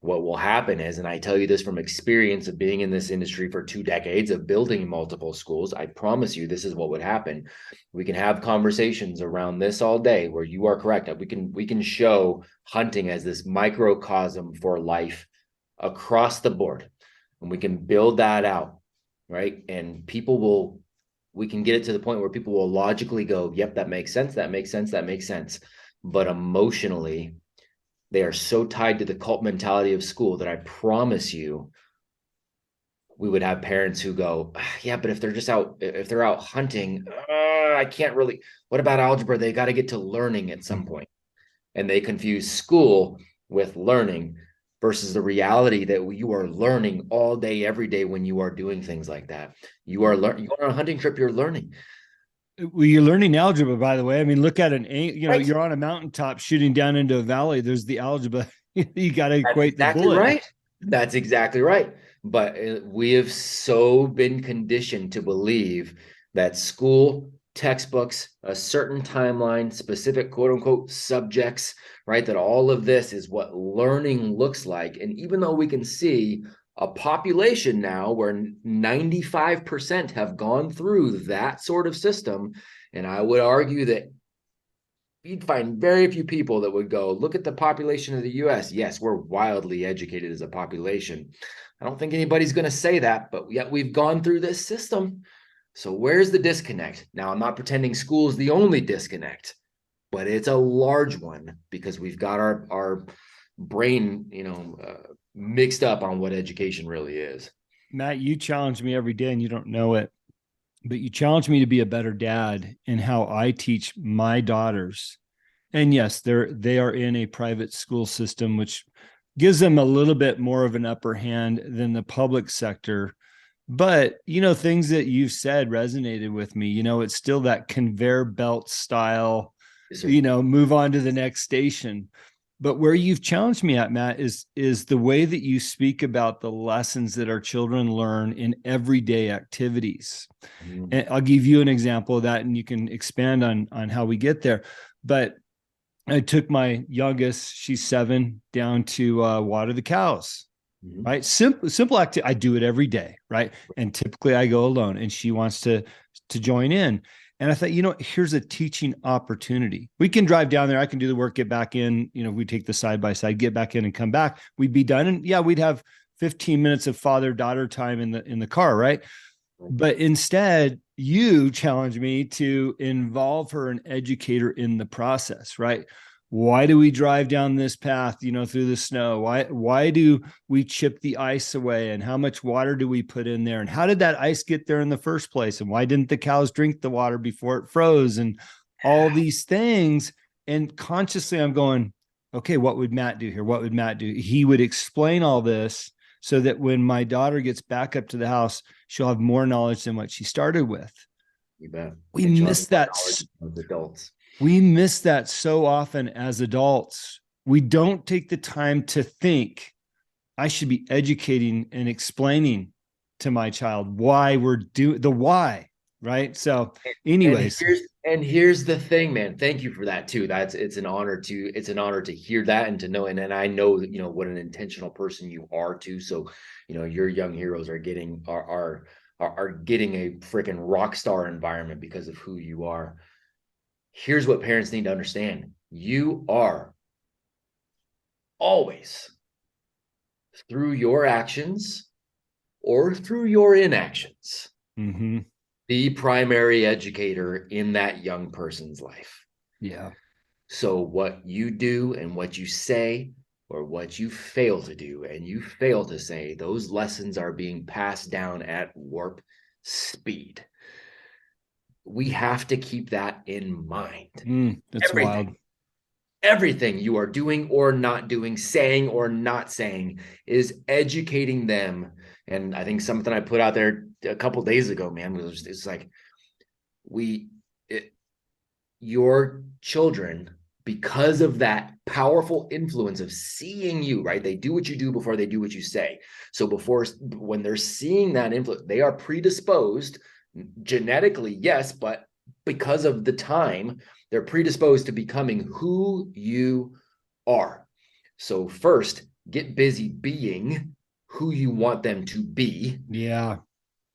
[SPEAKER 2] what will happen is, and I tell you this from experience of being in this industry for 2 decades of building multiple schools, I promise you this is what would happen. We can have conversations around this all day where you are correct. We can show hunting as this microcosm for life across the board, and we can build that out, right? And we can get it to the point where people will logically go, yep, that makes sense, that makes sense, that makes sense. But emotionally, they are so tied to the cult mentality of school that I promise you, we would have parents who go, yeah, but if they're out hunting, I can't really, what about algebra? They got to get to learning at some point. And they confuse school with learning versus the reality that you are learning all day, every day when you are doing things like that. You are on a hunting trip, you're learning.
[SPEAKER 1] Well, you're learning algebra, by the way. I mean, look at
[SPEAKER 2] Right.
[SPEAKER 1] you're on a mountaintop shooting down into a valley. There's the algebra. You got to
[SPEAKER 2] That's
[SPEAKER 1] equate the
[SPEAKER 2] exactly
[SPEAKER 1] bullet.
[SPEAKER 2] right. That's exactly right. But we have so been conditioned to believe that school, textbooks, a certain timeline, specific quote unquote subjects, right? That all of this is what learning looks like. And even though we can see a population now where 95% have gone through that sort of system, and I would argue that you'd find very few people that would go, look at the population of the US. Yes, we're wildly educated as a population. I don't think anybody's going to say that, but yet we've gone through this system. So where's the disconnect? Now, I'm not pretending school is the only disconnect, but it's a large one because we've got our brain, mixed up on what education really is.
[SPEAKER 1] Matt, you challenge me every day and you don't know it, but you challenge me to be a better dad in how I teach my daughters. And yes, they are in a private school system, which gives them a little bit more of an upper hand than the public sector. But, things that you've said resonated with me. It's still that conveyor belt style,
[SPEAKER 2] Yes, sir.
[SPEAKER 1] move on to the next station. But where you've challenged me at, Matt, is the way that you speak about the lessons that our children learn in everyday activities.
[SPEAKER 2] Mhm.
[SPEAKER 1] And I'll give you an example of that, and you can expand on how we get there. But I took my youngest, she's 7, down to water the cows.
[SPEAKER 2] Mhm.
[SPEAKER 1] Right, simple activity. I do it every day, right? And typically I go alone, and she wants to join in. And I thought, here's a teaching opportunity. We can drive down there. I can do the work, get back in. We take the side by side, get back in, and come back. We'd be done, and yeah, we'd have 15 minutes of father-daughter time in the car, right? But instead, you challenge me to involve her and educate her in the process, right? Why do we drive down this path, through the snow? Why do we chip the ice away? And how much water do we put in there? And how did that ice get there in the first place? And why didn't the cows drink the water before it froze? And all these things. And consciously, I'm going, okay, what would Matt do here? What would Matt do? He would explain all this so that when my daughter gets back up to the house, she'll have more knowledge than what she started with.
[SPEAKER 2] You bet.
[SPEAKER 1] We
[SPEAKER 2] And she'll have
[SPEAKER 1] miss
[SPEAKER 2] more
[SPEAKER 1] that.
[SPEAKER 2] knowledge of adults.
[SPEAKER 1] We miss that so often as adults. We don't take the time to think, I should be educating and explaining to my child why we're doing the why, right? So, anyways.
[SPEAKER 2] And here's the thing, man. Thank you for that too. It's an honor to hear that and to know. And I know that what an intentional person you are too. So, your young heroes are getting are getting a freaking rock star environment because of who you are. Here's what parents need to understand. You are always, through your actions or through your inactions,
[SPEAKER 1] Mm-hmm.
[SPEAKER 2] the primary educator in that young person's life.
[SPEAKER 1] Yeah.
[SPEAKER 2] So what you do and what you say, or what you fail to do and you fail to say, those lessons are being passed down at warp speed. We have to keep that in mind.
[SPEAKER 1] That's
[SPEAKER 2] Everything.
[SPEAKER 1] wild.
[SPEAKER 2] Everything you are doing or not doing, saying or not saying, is educating them. And I think something I put out there a couple of days ago, man, it's like your children, because of that powerful influence of seeing you, right? They do what you do before they do what you say. So when they're seeing that influence, they are predisposed genetically, yes, but because of the time, they're predisposed to becoming who you are. So first, get busy being who you want them to be,
[SPEAKER 1] Yeah.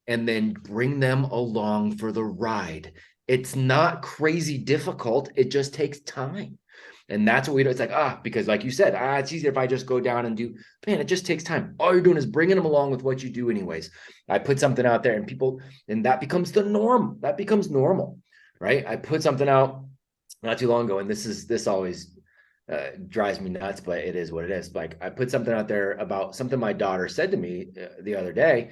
[SPEAKER 2] and then bring them along for the ride. It's not crazy difficult. It just takes time. And that's what we do. It's like, because like you said, it's easier if I just go down and do, man, it just takes time. All you're doing is bringing them along with what you do anyways. I put something out there and people, and that becomes the norm. That becomes normal, right? I put something out not too long ago, and this always drives me nuts, but it is what it is. Like I put something out there about something my daughter said to me the other day,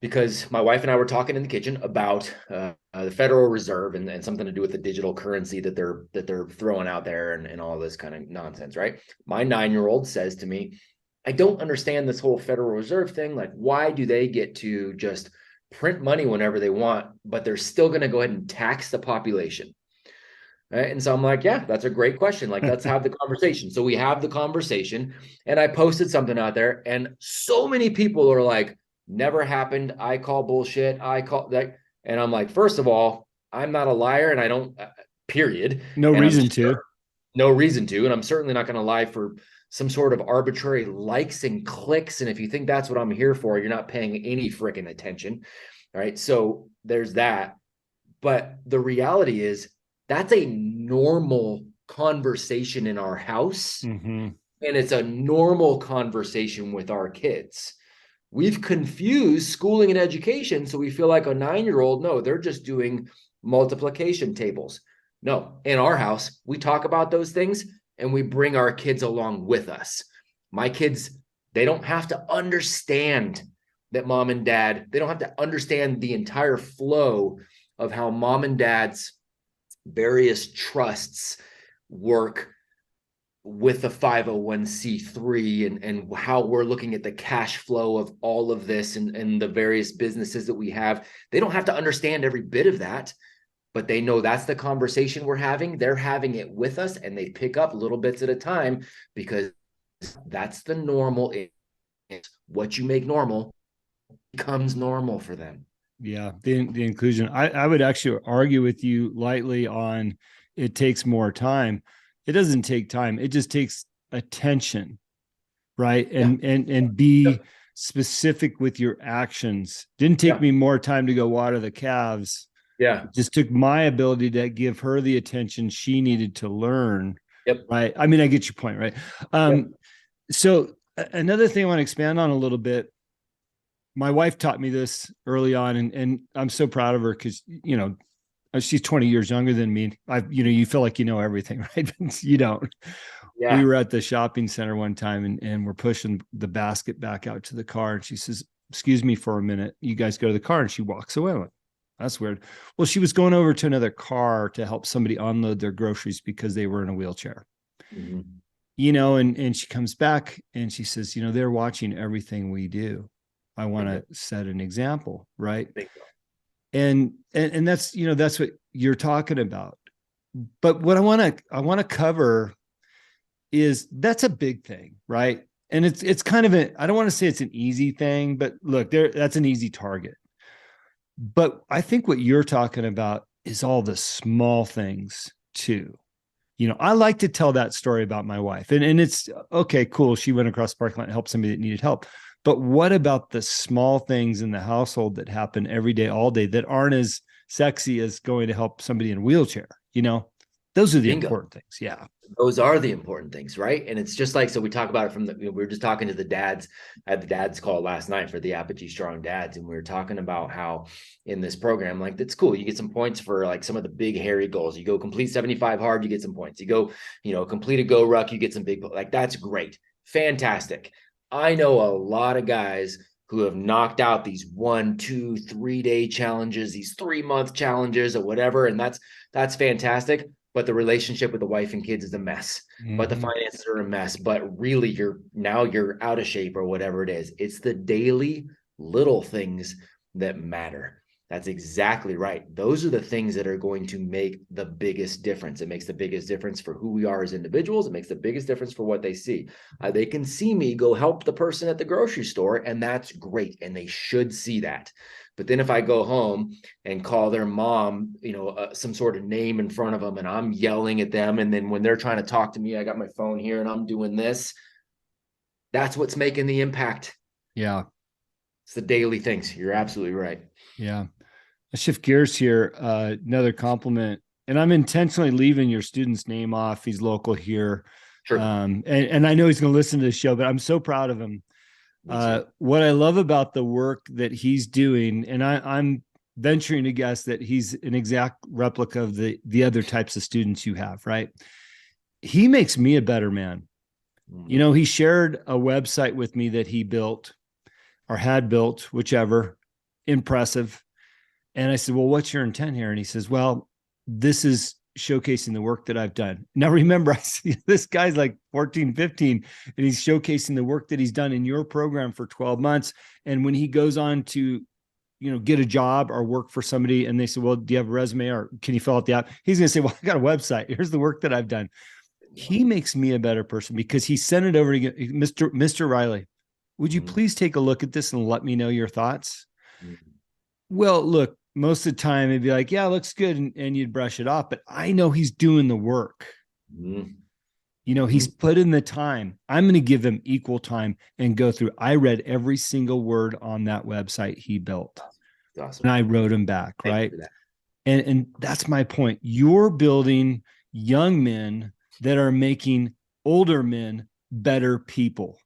[SPEAKER 2] because my wife and I were talking in the kitchen about the Federal Reserve and something to do with the digital currency that they're throwing out there and all this kind of nonsense, right? My 9-year-old says to me, I don't understand this whole Federal Reserve thing. Like, why do they get to just print money whenever they want, but they're still going to go ahead and tax the population? Right. And so I'm like, yeah, that's a great question. Like, let's have the conversation. So we have the conversation, and I posted something out there, and so many people are like, never happened. I call bullshit. I call that. And I'm like, first of all, I'm not a liar, and I don't, period.
[SPEAKER 1] No
[SPEAKER 2] And I'm
[SPEAKER 1] reason to.
[SPEAKER 2] no reason to. And I'm certainly not going to lie for some sort of arbitrary likes and clicks. And if you think that's what I'm here for, you're not paying any freaking attention. All right. So there's that. But the reality is, that's a normal conversation in our house.
[SPEAKER 1] Mm-hmm.
[SPEAKER 2] And it's a normal conversation with our kids. We've confused schooling and education. So we feel like a 9-year-old, no, they're just doing multiplication tables. No, in our house, we talk about those things and we bring our kids along with us. My kids, they don't have to understand that mom and dad, they don't have to understand the entire flow of how mom and dad's various trusts work with the 501c3 and how we're looking at the cash flow of all of this and the various businesses that we have. They don't have to understand every bit of that, but they know that's the conversation we're having. They're having it with us, and they pick up little bits at a time because that's the normal. It's what you make normal becomes normal for them.
[SPEAKER 1] Yeah, the inclusion. I would actually argue with you lightly on it takes more time. It doesn't take time. It just takes attention, right?
[SPEAKER 2] Yeah.
[SPEAKER 1] And be specific with your actions. Didn't take
[SPEAKER 2] Yeah.
[SPEAKER 1] me more time to go water the calves.
[SPEAKER 2] Yeah.
[SPEAKER 1] It just took my ability to give her the attention she needed to learn.
[SPEAKER 2] Yep.
[SPEAKER 1] Right. I mean, I get your point, right?
[SPEAKER 2] Yep.
[SPEAKER 1] So another thing I want to expand on a little bit, my wife taught me this early on, and I'm so proud of her because, she's 20 years younger than me. You feel like you know everything, right? You don't. We
[SPEAKER 2] Yeah.
[SPEAKER 1] were at the shopping center one time and we're pushing the basket back out to the car. And she says, excuse me for a minute. You guys go to the car. And she walks away. I'm like, that's weird. Well, she was going over to another car to help somebody unload their groceries because they were in a wheelchair.
[SPEAKER 2] Mm-hmm.
[SPEAKER 1] And she comes back and she says, they're watching everything we do. I want to set an example, right? And that's what you're talking about. But what I want to cover is that's a big thing, right? And it's kind of I don't want to say it's an easy thing, but look, that's an easy target. But I think what you're talking about is all the small things too. I like to tell that story about my wife, and it's okay, cool. She went across the parking lot and helped somebody that needed help. But what about the small things in the household that happen every day, all day, that aren't as sexy as going to help somebody in a wheelchair? Those are the
[SPEAKER 2] Bingo.
[SPEAKER 1] important things. Yeah.
[SPEAKER 2] Those are the important things, right? And it's just like, so we talk about it we were just talking to the dads. I had the dads call last night for the Apogee Strong Dads, and we were talking about how in this program, like, that's cool. You get some points for like some of the big hairy goals. You go complete 75 hard, you get some points. You go, complete a go ruck, you get some big, like, that's great. Fantastic. I know a lot of guys who have knocked out these 1, 2, 3 day challenges, these 3-month challenges or whatever. And that's fantastic. But the relationship with the wife and kids is a mess. Mm-hmm. But the finances are a mess. But really, you're out of shape or whatever it is. It's the daily little things that matter. That's exactly right. Those are the things that are going to make the biggest difference. It makes the biggest difference for who we are as individuals. It makes the biggest difference for what they see. They can see me go help the person at the grocery store, and that's great. And they should see that. But then if I go home and call their mom, some sort of name in front of them, and I'm yelling at them, and then when they're trying to talk to me, I got my phone here and I'm doing this, That's what's making the impact.
[SPEAKER 1] Yeah.
[SPEAKER 2] It's the daily things. You're absolutely right.
[SPEAKER 1] Yeah. Let's shift gears here. Another compliment. And I'm intentionally leaving your student's name off. He's local here.
[SPEAKER 2] Sure.
[SPEAKER 1] And I know he's going to listen to the show, but I'm so proud of him.
[SPEAKER 2] Me too.
[SPEAKER 1] What I love about the work that he's doing, and I'm venturing to guess that he's an exact replica of the other types of students you have, right? He makes me a better man. You
[SPEAKER 2] Mm-hmm.
[SPEAKER 1] know, he shared a website with me that he built or had built, whichever, impressive. And I said, well, what's your intent here? And he says, well, this is showcasing the work that I've done. Now, remember, I see this guy's like 14, 15, and he's showcasing the work that he's done in your program for 12 months. And when he goes on to, get a job or work for somebody and they say, well, do you have a resume or can you fill out the app? He's going to say, well, I got a website. Here's the work that I've done. He makes me a better person because he sent it over to Mr. Riley. Would you
[SPEAKER 2] Mm-hmm.
[SPEAKER 1] please take a look at this and let me know your thoughts?
[SPEAKER 2] Mm-hmm.
[SPEAKER 1] Well, look, most of the time it'd be like, yeah, it looks good. And you'd brush it off. But I know he's doing the work. He's
[SPEAKER 2] Mm-hmm.
[SPEAKER 1] put in the time. I'm going to give him equal time and go through. I read every single word on that website he built and
[SPEAKER 2] Awesome.
[SPEAKER 1] I wrote him back.
[SPEAKER 2] Thank you
[SPEAKER 1] Right.
[SPEAKER 2] for that.
[SPEAKER 1] And that's my point. You're building young men that are making older men better people.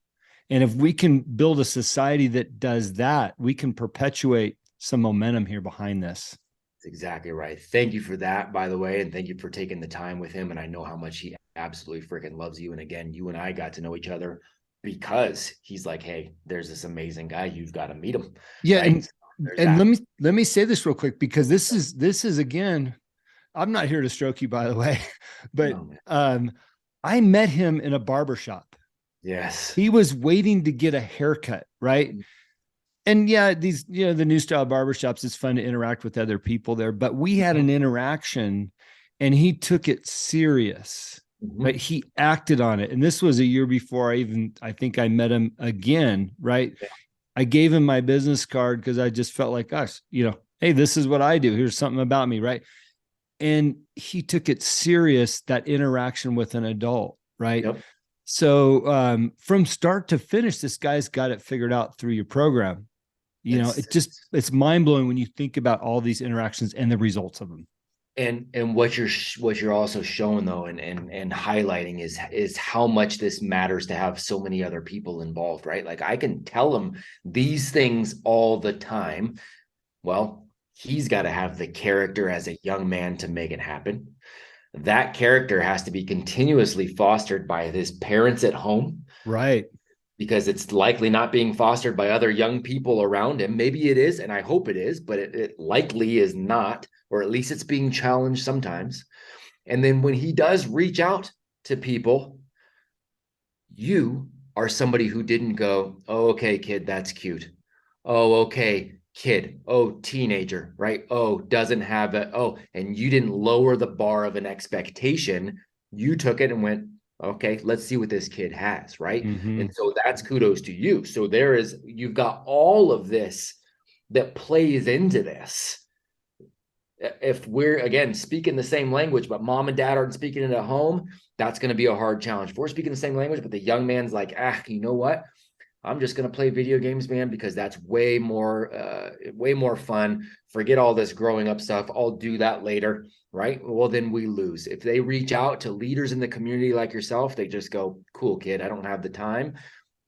[SPEAKER 1] And if we can build a society that does that, we can perpetuate some momentum here behind this.
[SPEAKER 2] That's exactly right. Thank you for that, by the way. And thank you for taking the time with him. And I know how much he absolutely freaking loves you. And again, you and I got to know each other because he's like, hey, there's this amazing guy. You've got to meet him.
[SPEAKER 1] Yeah,
[SPEAKER 2] Right.
[SPEAKER 1] and
[SPEAKER 2] So there's
[SPEAKER 1] and
[SPEAKER 2] that.
[SPEAKER 1] let me say this real quick because this is again, I'm not here to stroke you by the way, but
[SPEAKER 2] No, man.
[SPEAKER 1] I met him in a barber shop.
[SPEAKER 2] Yes.
[SPEAKER 1] He was waiting to get a haircut, right? And yeah, these, the new style barbershops, it's fun to interact with other people there, but we had
[SPEAKER 2] Mm-hmm.
[SPEAKER 1] an interaction and he took it serious, right?
[SPEAKER 2] Mm-hmm.
[SPEAKER 1] He acted on it. And this was a year before I think I met him again, right?
[SPEAKER 2] Yeah.
[SPEAKER 1] I gave him my business card because I just felt like, gosh, hey, this is what I do. Here's something about me, right? And he took it serious, that interaction with an adult, right?
[SPEAKER 2] Yep.
[SPEAKER 1] So from start to finish, this guy's got it figured out through your program.
[SPEAKER 2] It's
[SPEAKER 1] It's mind blowing when you think about all these interactions and the results of them.
[SPEAKER 2] and what you're also showing though and highlighting is how much this matters to have so many other people involved, right? Like I can tell him these things all the time. Well, he's got to have the character as a young man to make it happen. That character has to be continuously fostered by his parents at home
[SPEAKER 1] Right.
[SPEAKER 2] because it's likely not being fostered by other young people around him. Maybe it is, and I hope it is, but it likely is not, or at least it's being challenged sometimes. And then when he does reach out to people, you are somebody who didn't go, oh, okay, kid, that's cute. Oh, okay, kid. Oh, teenager, right? Oh, doesn't have it. Oh, and you didn't lower the bar of an expectation. You took it and went, okay, let's see what this kid has, right?
[SPEAKER 1] Mm-hmm.
[SPEAKER 2] And so that's kudos to you. So you've got all of this that plays into this. If we're again speaking the same language, but mom and dad aren't speaking it at home, that's going to be a hard challenge. If we're speaking the same language, but the young man's like, you know what? I'm just going to play video games, man, because that's way more fun. Forget all this growing up stuff. I'll do that later. Right. Well, then we lose. If they reach out to leaders in the community like yourself, they just go, cool, kid, I don't have the time.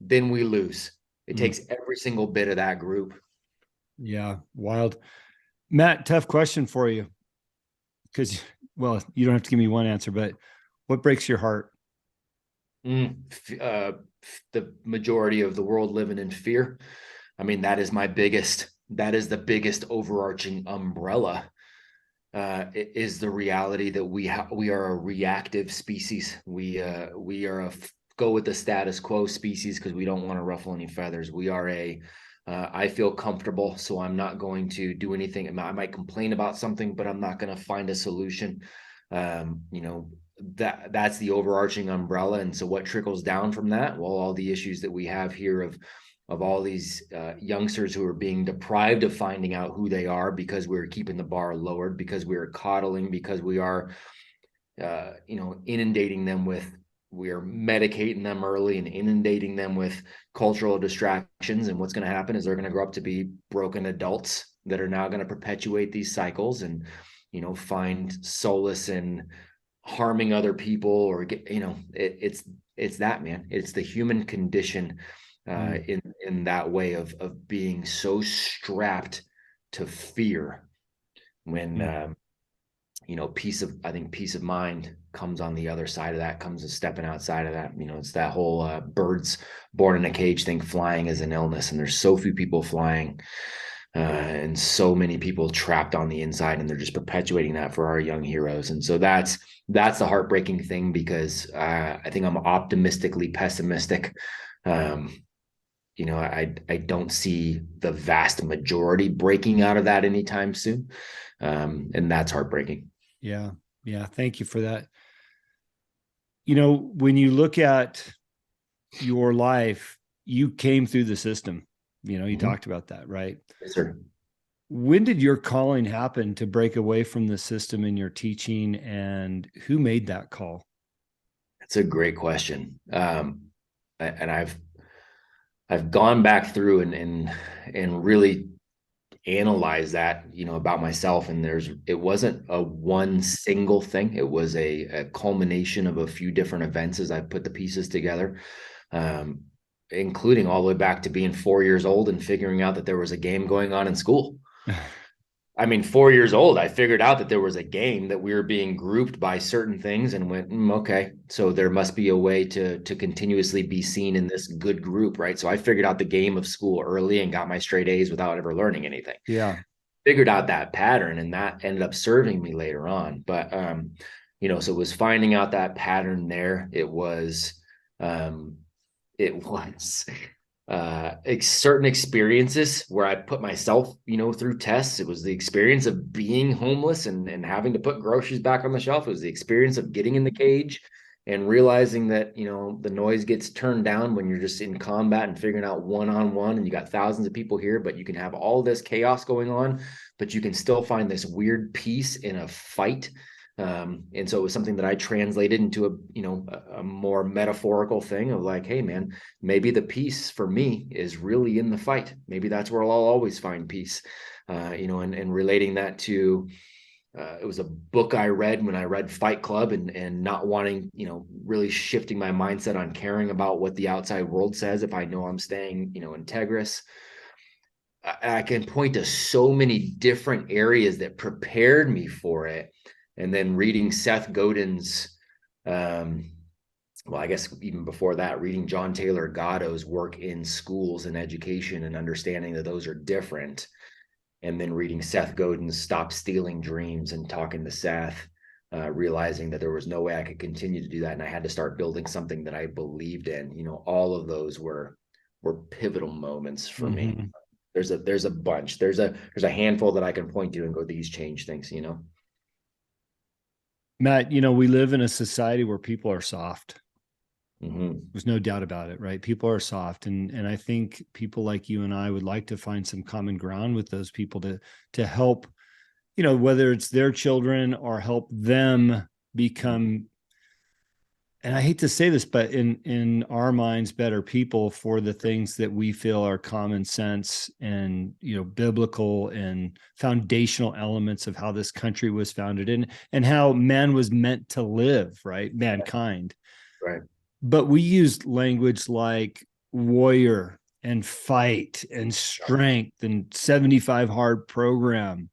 [SPEAKER 2] Then we lose. It
[SPEAKER 1] Mm.
[SPEAKER 2] takes every single bit of that group.
[SPEAKER 1] Yeah. Wild. Matt, tough question for you because, well, you don't have to give me one answer, but what breaks your heart?
[SPEAKER 2] The majority of the world living in fear. I mean, that is the biggest overarching umbrella. Is the reality that we are a reactive species. We are a go with the status quo species because we don't want to ruffle any feathers. We are I feel comfortable, so I'm not going to do anything. I might complain about something, but I'm not going to find a solution. You know, that's the overarching umbrella. And so what trickles down from that? Well, all the issues that we have here of all these youngsters who are being deprived of finding out who they are because we're keeping the bar lowered, because we're coddling, because we are inundating them with we are medicating them early and inundating them with cultural distractions. And what's going to happen is they're going to grow up to be broken adults that are now going to perpetuate these cycles and, find solace in harming other people or it's that, man. It's the human condition in that way of being so strapped to fear when I think peace of mind comes on the other side of that, comes stepping outside of that. It's that whole birds born in a cage think flying is an illness, and there's so few people flying and so many people trapped on the inside, and they're just perpetuating that for our young heroes. And so that's the heartbreaking thing, because I think I'm optimistically pessimistic. I don't see the vast majority breaking out of that anytime soon. And that's heartbreaking.
[SPEAKER 1] Yeah. Yeah. Thank you for that. When you look at your life, you came through the system, you talked about that, right?
[SPEAKER 2] Yes, sir.
[SPEAKER 1] When did your calling happen to break away from the system in your teaching, and who made that call?
[SPEAKER 2] That's a great question. And I've gone back through and really analyze that, about myself. And it wasn't a one single thing. It was a culmination of a few different events as I put the pieces together, including all the way back to being 4 years old and figuring out that there was a game going on in school. I mean, 4 years old, I figured out that there was a game, that we were being grouped by certain things, and went, okay, so there must be a way to continuously be seen in this good group, right? So I figured out the game of school early and got my straight A's without ever learning anything.
[SPEAKER 1] Yeah.
[SPEAKER 2] Figured out that pattern, and that ended up serving me later on. But, so it was finding out that pattern there. It was certain experiences where I put myself, through tests. It was the experience of being homeless and having to put groceries back on the shelf. It was the experience of getting in the cage and realizing that, the noise gets turned down when you're just in combat and figuring out one-on-one, and you got thousands of people here, but you can have all this chaos going on, but you can still find this weird peace in a fight. And so it was something that I translated into a more metaphorical thing of like, hey man, maybe the peace for me is really in the fight. Maybe that's where I'll always find peace. And relating that to, it was a book I read when I read Fight Club, and not wanting, really shifting my mindset on caring about what the outside world says if I know I'm staying, integrous. I can point to so many different areas that prepared me for it. And then reading Seth Godin's, I guess even before that, reading John Taylor Gatto's work in schools and education and understanding that those are different. And then reading Seth Godin's Stop Stealing Dreams and talking to Seth, realizing that there was no way I could continue to do that. And I had to start building something that I believed in. All of those were pivotal moments for me. There's a bunch. There's a handful that I can point to and go, these change things,
[SPEAKER 1] Matt, we live in a society where people are soft.
[SPEAKER 2] Mm-hmm.
[SPEAKER 1] There's no doubt about it, right? People are soft. And I think people like you and I would like to find some common ground with those people to help, whether it's their children or help them become, and I hate to say this, but in our minds, better people for the things that we feel are common sense and, biblical and foundational elements of how this country was founded and how man was meant to live, right? Mankind.
[SPEAKER 2] Right.
[SPEAKER 1] But we used language like warrior and fight and strength and 75 hard program.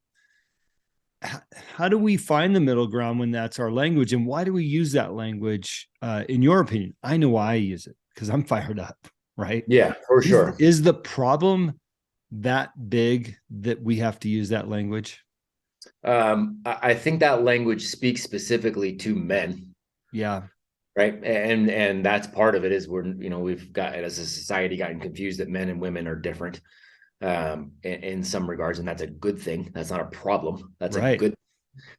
[SPEAKER 1] How do we find the middle ground when that's our language? And why do we use that language, in your opinion? I know why I use it, because I'm fired up, right?
[SPEAKER 2] Yeah, for sure.
[SPEAKER 1] Is the problem that big that we have to use that language?
[SPEAKER 2] I think that language speaks specifically to men.
[SPEAKER 1] Yeah.
[SPEAKER 2] Right. And that's part of it, is we've got, as a society, gotten confused that men and women are different in some regards. And that's a good thing. That's not a problem. That's right. A good,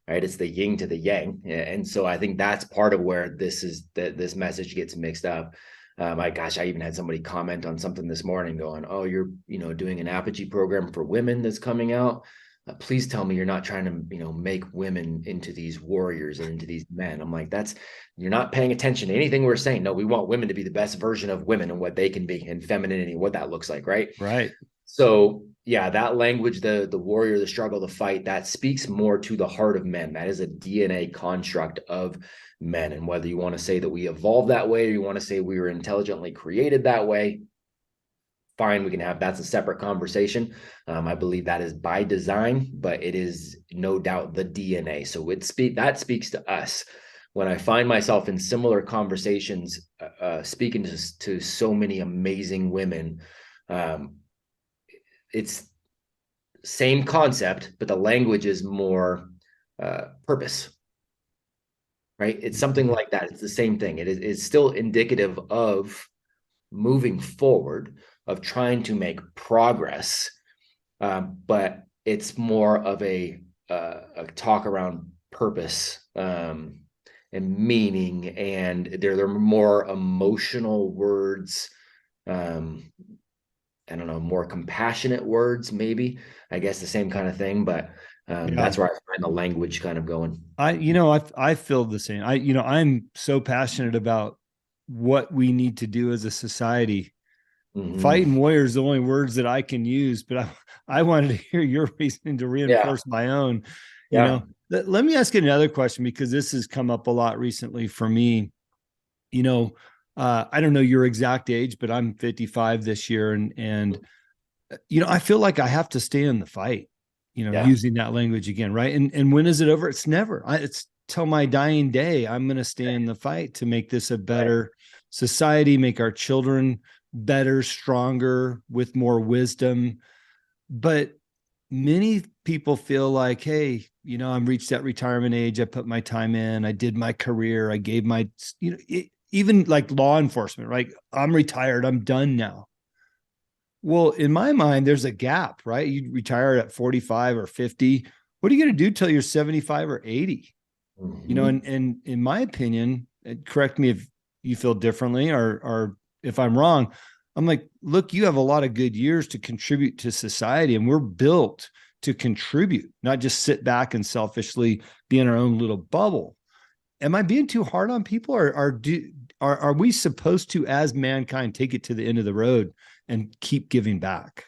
[SPEAKER 2] right. It's the yin to the yang. And so I think that's part of where this message gets mixed up. I even had somebody comment on something this morning going, oh, you're, doing an Apogee program for women that's coming out. please tell me you're not trying to, make women into these warriors and into these men. I'm like, you're not paying attention to anything we're saying. No, we want women to be the best version of women and what they can be, and femininity, what that looks like, right?
[SPEAKER 1] Right.
[SPEAKER 2] So yeah, that language, the warrior, the struggle, the fight, that speaks more to the heart of men. That is a DNA construct of men. And whether you want to say that we evolved that way, or you want to say we were intelligently created that way, fine, we can have, that's a separate conversation. I believe that is by design, but it is no doubt the DNA. So that speaks to us. When I find myself in similar conversations, speaking to so many amazing women, it's same concept, but the language is more purpose, right? It's something
[SPEAKER 1] Mhm.
[SPEAKER 2] like that. It's the same thing. It's still indicative of moving forward, of trying to make progress, but it's more of a talk around purpose, and meaning, and they're more emotional words. Um, I don't know, more compassionate words, maybe. I guess the same kind of thing, but
[SPEAKER 1] Yeah.
[SPEAKER 2] that's where I find the language kind of going.
[SPEAKER 1] I feel the same. I'm so passionate about what we need to do as a society.
[SPEAKER 2] Mm-hmm.
[SPEAKER 1] Fighting warrior is the only words that I can use, but I wanted to hear your reasoning to
[SPEAKER 2] Yeah,
[SPEAKER 1] reinforce my own.
[SPEAKER 2] yeah.
[SPEAKER 1] Let me ask you another question, because this has come up a lot recently for me. You know, I don't know your exact age, but I'm 55 this year, and I feel like I have to stay in the fight,
[SPEAKER 2] Yeah.
[SPEAKER 1] using that language again, right? And when is it over? It's never. It's till my dying day. I'm going to stay in the fight to make this a
[SPEAKER 2] Right.
[SPEAKER 1] better society, make our children better, stronger, with more wisdom. But many people feel like, hey, I'm reached that retirement age. I put my time in. I did my career. I gave my, even like law enforcement, right? I'm retired. I'm done now. Well, in my mind, there's a gap, right? You retire at 45 or 50. What are you going to do till you're 75 or 80?
[SPEAKER 2] Mm-hmm.
[SPEAKER 1] And in my opinion, and correct me if you feel differently, or if I'm wrong, I'm like, look, you have a lot of good years to contribute to society, and we're built to contribute, not just sit back and selfishly be in our own little bubble. Am I being too hard on people, or are we supposed to, as mankind, take it to the end of the road and keep giving back?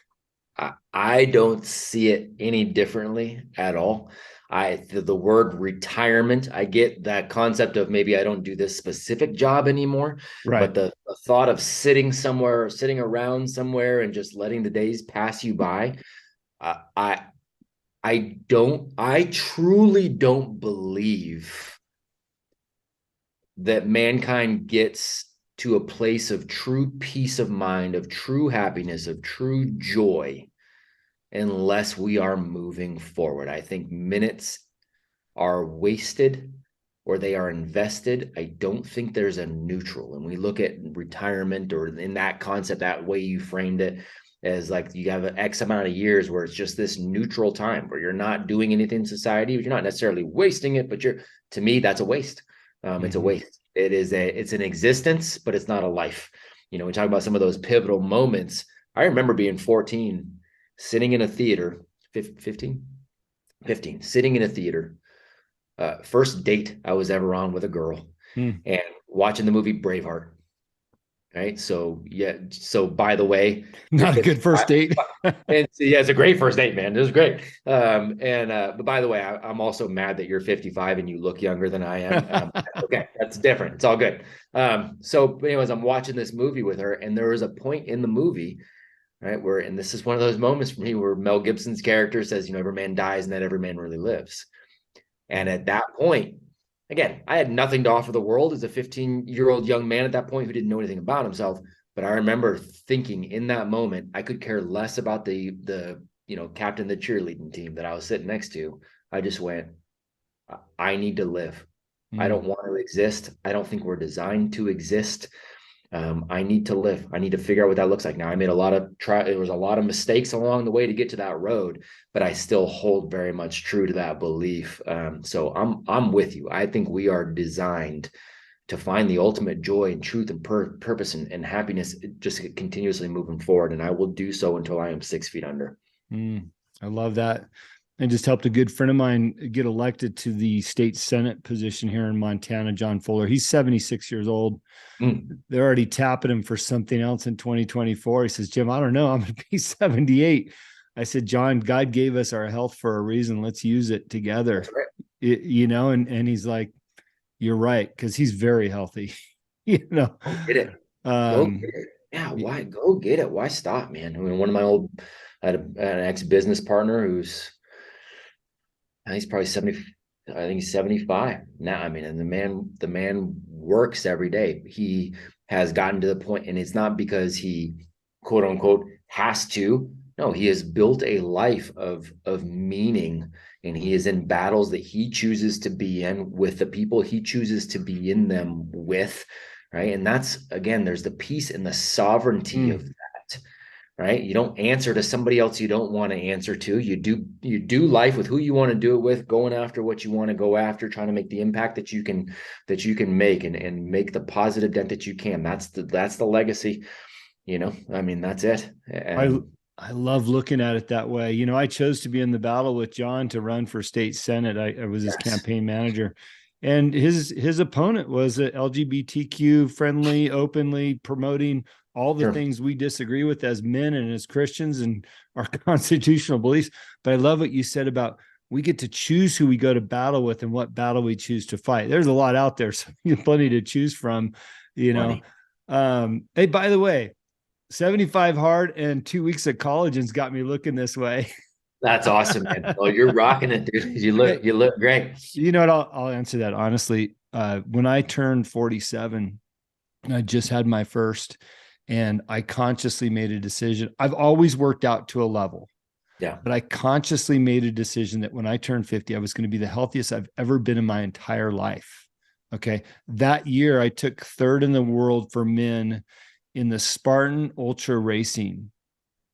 [SPEAKER 2] I don't see it any differently at all. The word retirement, I get that concept of maybe I don't do this specific job anymore, but
[SPEAKER 1] Right.
[SPEAKER 2] the thought of sitting somewhere, sitting around somewhere, and just letting the days pass you by, uh, I I truly don't believe that mankind gets to a place of true peace of mind, of true happiness, of true joy, unless we are moving forward. I think minutes are wasted or they are invested. I don't think there's a neutral. And we look at retirement, or in that concept, that way you framed it, as like you have an X amount of years where it's just this neutral time where you're not doing anything in society, but you're not necessarily wasting it, but to me, that's a waste. It's a
[SPEAKER 1] Mm-hmm.
[SPEAKER 2] waste. It's an existence, but it's not a life. We talk about some of those pivotal moments. I remember being 14, sitting in a theater, 15, 15, sitting in a theater, first date I was ever on with a girl,
[SPEAKER 1] Mm.
[SPEAKER 2] and watching the movie Braveheart. Right. So, yeah. So, by the way, you're
[SPEAKER 1] Not a good
[SPEAKER 2] 55.
[SPEAKER 1] first date.
[SPEAKER 2] And so, yeah, it's a great first date, man. It was great. But by the way, I'm also mad that you're 55 and you look younger than I am. Okay, that's different. It's all good. But anyways, I'm watching this movie with her, and there was a point in the movie, right, where, and this is one of those moments for me where Mel Gibson's character says, every man dies and that every man really lives. And at that point, again, I had nothing to offer the world as a 15-year-old young man at that point who didn't know anything about himself. But I remember thinking in that moment, I could care less about the captain of the cheerleading team that I was sitting next to. I just went, I need to live. I don't
[SPEAKER 1] Mm.
[SPEAKER 2] want to exist. I don't think we're designed to exist. I need to live. I need to figure out what that looks like. Now, I made a lot of there was a lot of mistakes along the way to get to that road, but I still hold very much true to that belief. So I'm with you. I think we are designed to find the ultimate joy and truth and purpose and happiness, just continuously moving forward. And I will do so until I am 6 feet under.
[SPEAKER 1] Mm. I love that. I just helped a good friend of mine get elected to the state Senate position here in Montana, John Fuller. He's 76 years old.
[SPEAKER 2] Mm.
[SPEAKER 1] They're already tapping him for something else in 2024. He says, Jim, I don't know. I'm going to be 78. I said, John, God gave us our health for a reason. Let's use it together.
[SPEAKER 2] That's right.
[SPEAKER 1] And he's like, you're right. Cause he's very healthy, you know?
[SPEAKER 2] Go get it. Go
[SPEAKER 1] Um,
[SPEAKER 2] get it. Yeah, why go get it? Why stop, man? I mean, one of my old, I had an ex-business partner who's, he's probably 70, I think he's 75 now. I mean, and the man works every day. He has gotten to the point, and it's not because he quote unquote has to. No, he has built a life of meaning, and he is in battles that he chooses to be in with the people he chooses to be in them with, right? And that's again, there's the peace and the sovereignty of that, right? You don't answer to somebody else you don't want to answer to. You do life with who you want to do it with, going after what you want to go after, trying to make the impact that you can make and make the positive dent that you can. That's the legacy, I mean, that's it.
[SPEAKER 1] I
[SPEAKER 2] And
[SPEAKER 1] I love looking at it that way. I chose to be in the battle with John to run for state senate. I was his
[SPEAKER 2] yes,
[SPEAKER 1] campaign manager, and his opponent was a LGBTQ friendly, openly promoting all the
[SPEAKER 2] sure.
[SPEAKER 1] things we disagree with as men and as Christians and our constitutional beliefs. But I love what you said about we get to choose who we go to battle with and what battle we choose to fight. There's a lot out there, so plenty to choose from. You know,
[SPEAKER 2] Plenty.
[SPEAKER 1] Hey, by the way, 75 hard and 2 weeks of collagen's got me looking this way.
[SPEAKER 2] That's awesome, man. Oh, you're rocking it, dude. You look
[SPEAKER 1] Hey,
[SPEAKER 2] you look great.
[SPEAKER 1] you know what? I'll answer that honestly. When I turned 47, I just had my first, and I consciously made a decision. I've always worked out to a level,
[SPEAKER 2] Yeah.
[SPEAKER 1] but I consciously made a decision that when I turned 50, I was going to be the healthiest I've ever been in my entire life. Okay. That year, I took third in the world for men in the Spartan Ultra Racing,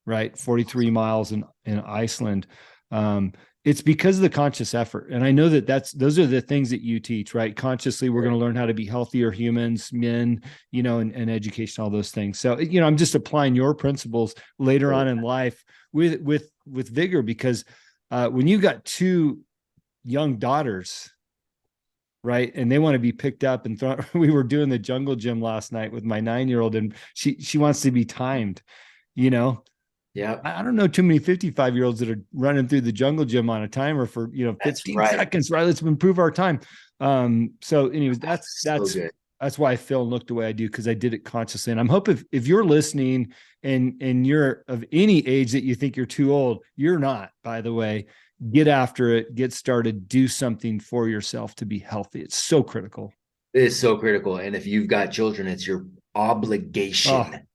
[SPEAKER 1] right? 43 miles in Iceland. Um, it's because of the conscious effort. And I know that those are the things that you teach, right? Consciously, we're going to learn how to be healthier humans, men, and education, all those things. So, I'm just applying your principles later on in life with vigor, because when you got two young daughters, right, and they want to be picked up and thrown, we were doing the jungle gym last night with my 9-year-old, and she wants to be timed, you know
[SPEAKER 2] Yeah.
[SPEAKER 1] I don't know too many 55-year-olds that are running through the jungle gym on a timer for
[SPEAKER 2] That's
[SPEAKER 1] 15
[SPEAKER 2] right.
[SPEAKER 1] seconds, right? Let's improve our time. So anyways, that's
[SPEAKER 2] So
[SPEAKER 1] that's
[SPEAKER 2] good.
[SPEAKER 1] that's why I feel and look the way I do, because I did it consciously. And I'm hoping if you're listening and you're of any age that you think you're too old, you're not, by the way. Get after it, get started, do something for yourself to be healthy. It's so critical.
[SPEAKER 2] It is so critical. And if you've got children, it's your
[SPEAKER 1] Oh,
[SPEAKER 2] obligation.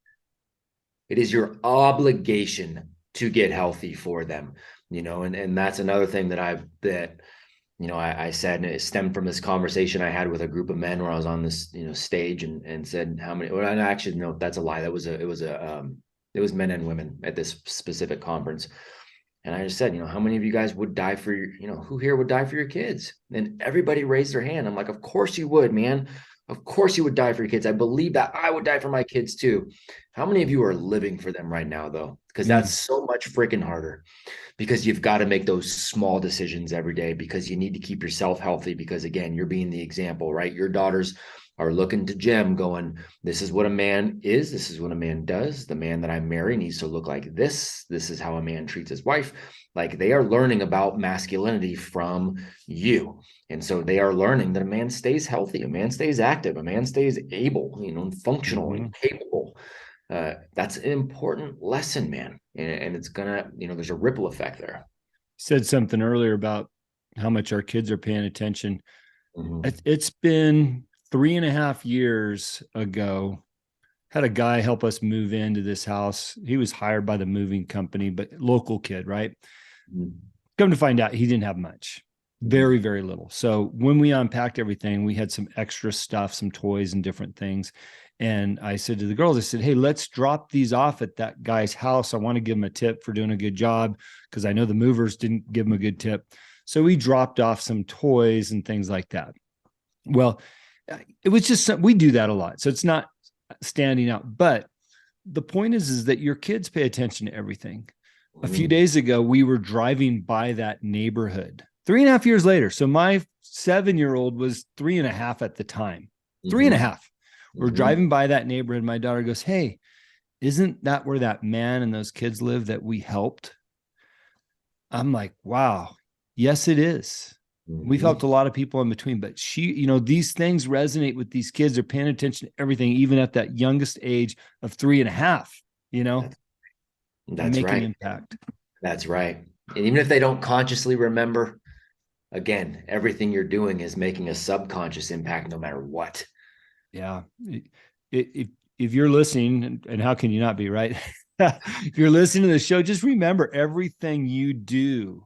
[SPEAKER 2] It is your obligation to get healthy for them, and that's another thing that I said, and it stemmed from this conversation I had with a group of men where I was on this, stage and said how many, well, actually, no, that's a lie. It was men and women at this specific conference. And I just said, how many of you guys would die for who here would die for your kids? And everybody raised their hand. I'm like, of course you would, man. Of course you would die for your kids. I believe that I would die for my kids too. How many of you are living for them right now, though? Because that's
[SPEAKER 1] mm,
[SPEAKER 2] so much freaking harder, because you've got to make those small decisions every day, because you need to keep yourself healthy, because again, you're being the example, right? Your daughters are looking to Jim going, this is what a man is, this is what a man does, the man that I marry needs to look like this is how a man treats his wife. Like, they are learning about masculinity from you, and so they are learning that a man stays healthy, a man stays active, a man stays able, functional and
[SPEAKER 1] mhm.
[SPEAKER 2] capable. That's an important lesson, man. And it's gonna, there's a ripple effect there.
[SPEAKER 1] Said something earlier about how much our kids are paying attention.
[SPEAKER 2] Mm-hmm.
[SPEAKER 1] It's been 3.5 years ago. Had a guy help us move into this house. He was hired by the moving company, but local kid, right? Come to find out, he didn't have much,
[SPEAKER 2] Mm-hmm.
[SPEAKER 1] very, very little. So when we unpacked everything, we had some extra stuff, some toys and different things. And I said to the girls, I said, hey, let's drop these off at that guy's house. I want to give him a tip for doing a good job, because I know the movers didn't give him a good tip. So we dropped off some toys and things like that. Well, it was just, we do that a lot. So it's not standing out. But the point is that your kids pay attention to everything. a few days ago, we were driving by that neighborhood 3.5 years later. So my 7-year-old was 3.5 at the time. Three and a
[SPEAKER 2] Mm-hmm.
[SPEAKER 1] half. We're driving by that neighborhood. My daughter goes, "Hey, isn't that where that man and those kids live that we helped?" I'm like, wow, yes, it is. We've helped a
[SPEAKER 2] Mm-hmm.
[SPEAKER 1] lot of people in between, but these things resonate with these kids. They're paying attention to everything, even at that youngest age of 3.5,
[SPEAKER 2] That's,
[SPEAKER 1] and
[SPEAKER 2] that's
[SPEAKER 1] making
[SPEAKER 2] right.
[SPEAKER 1] impact.
[SPEAKER 2] That's right. And even if they don't consciously remember, again, everything you're doing is making a subconscious impact no matter what.
[SPEAKER 1] Yeah. If you're listening, and how can you not be, right? If you're listening to the show, just remember everything you do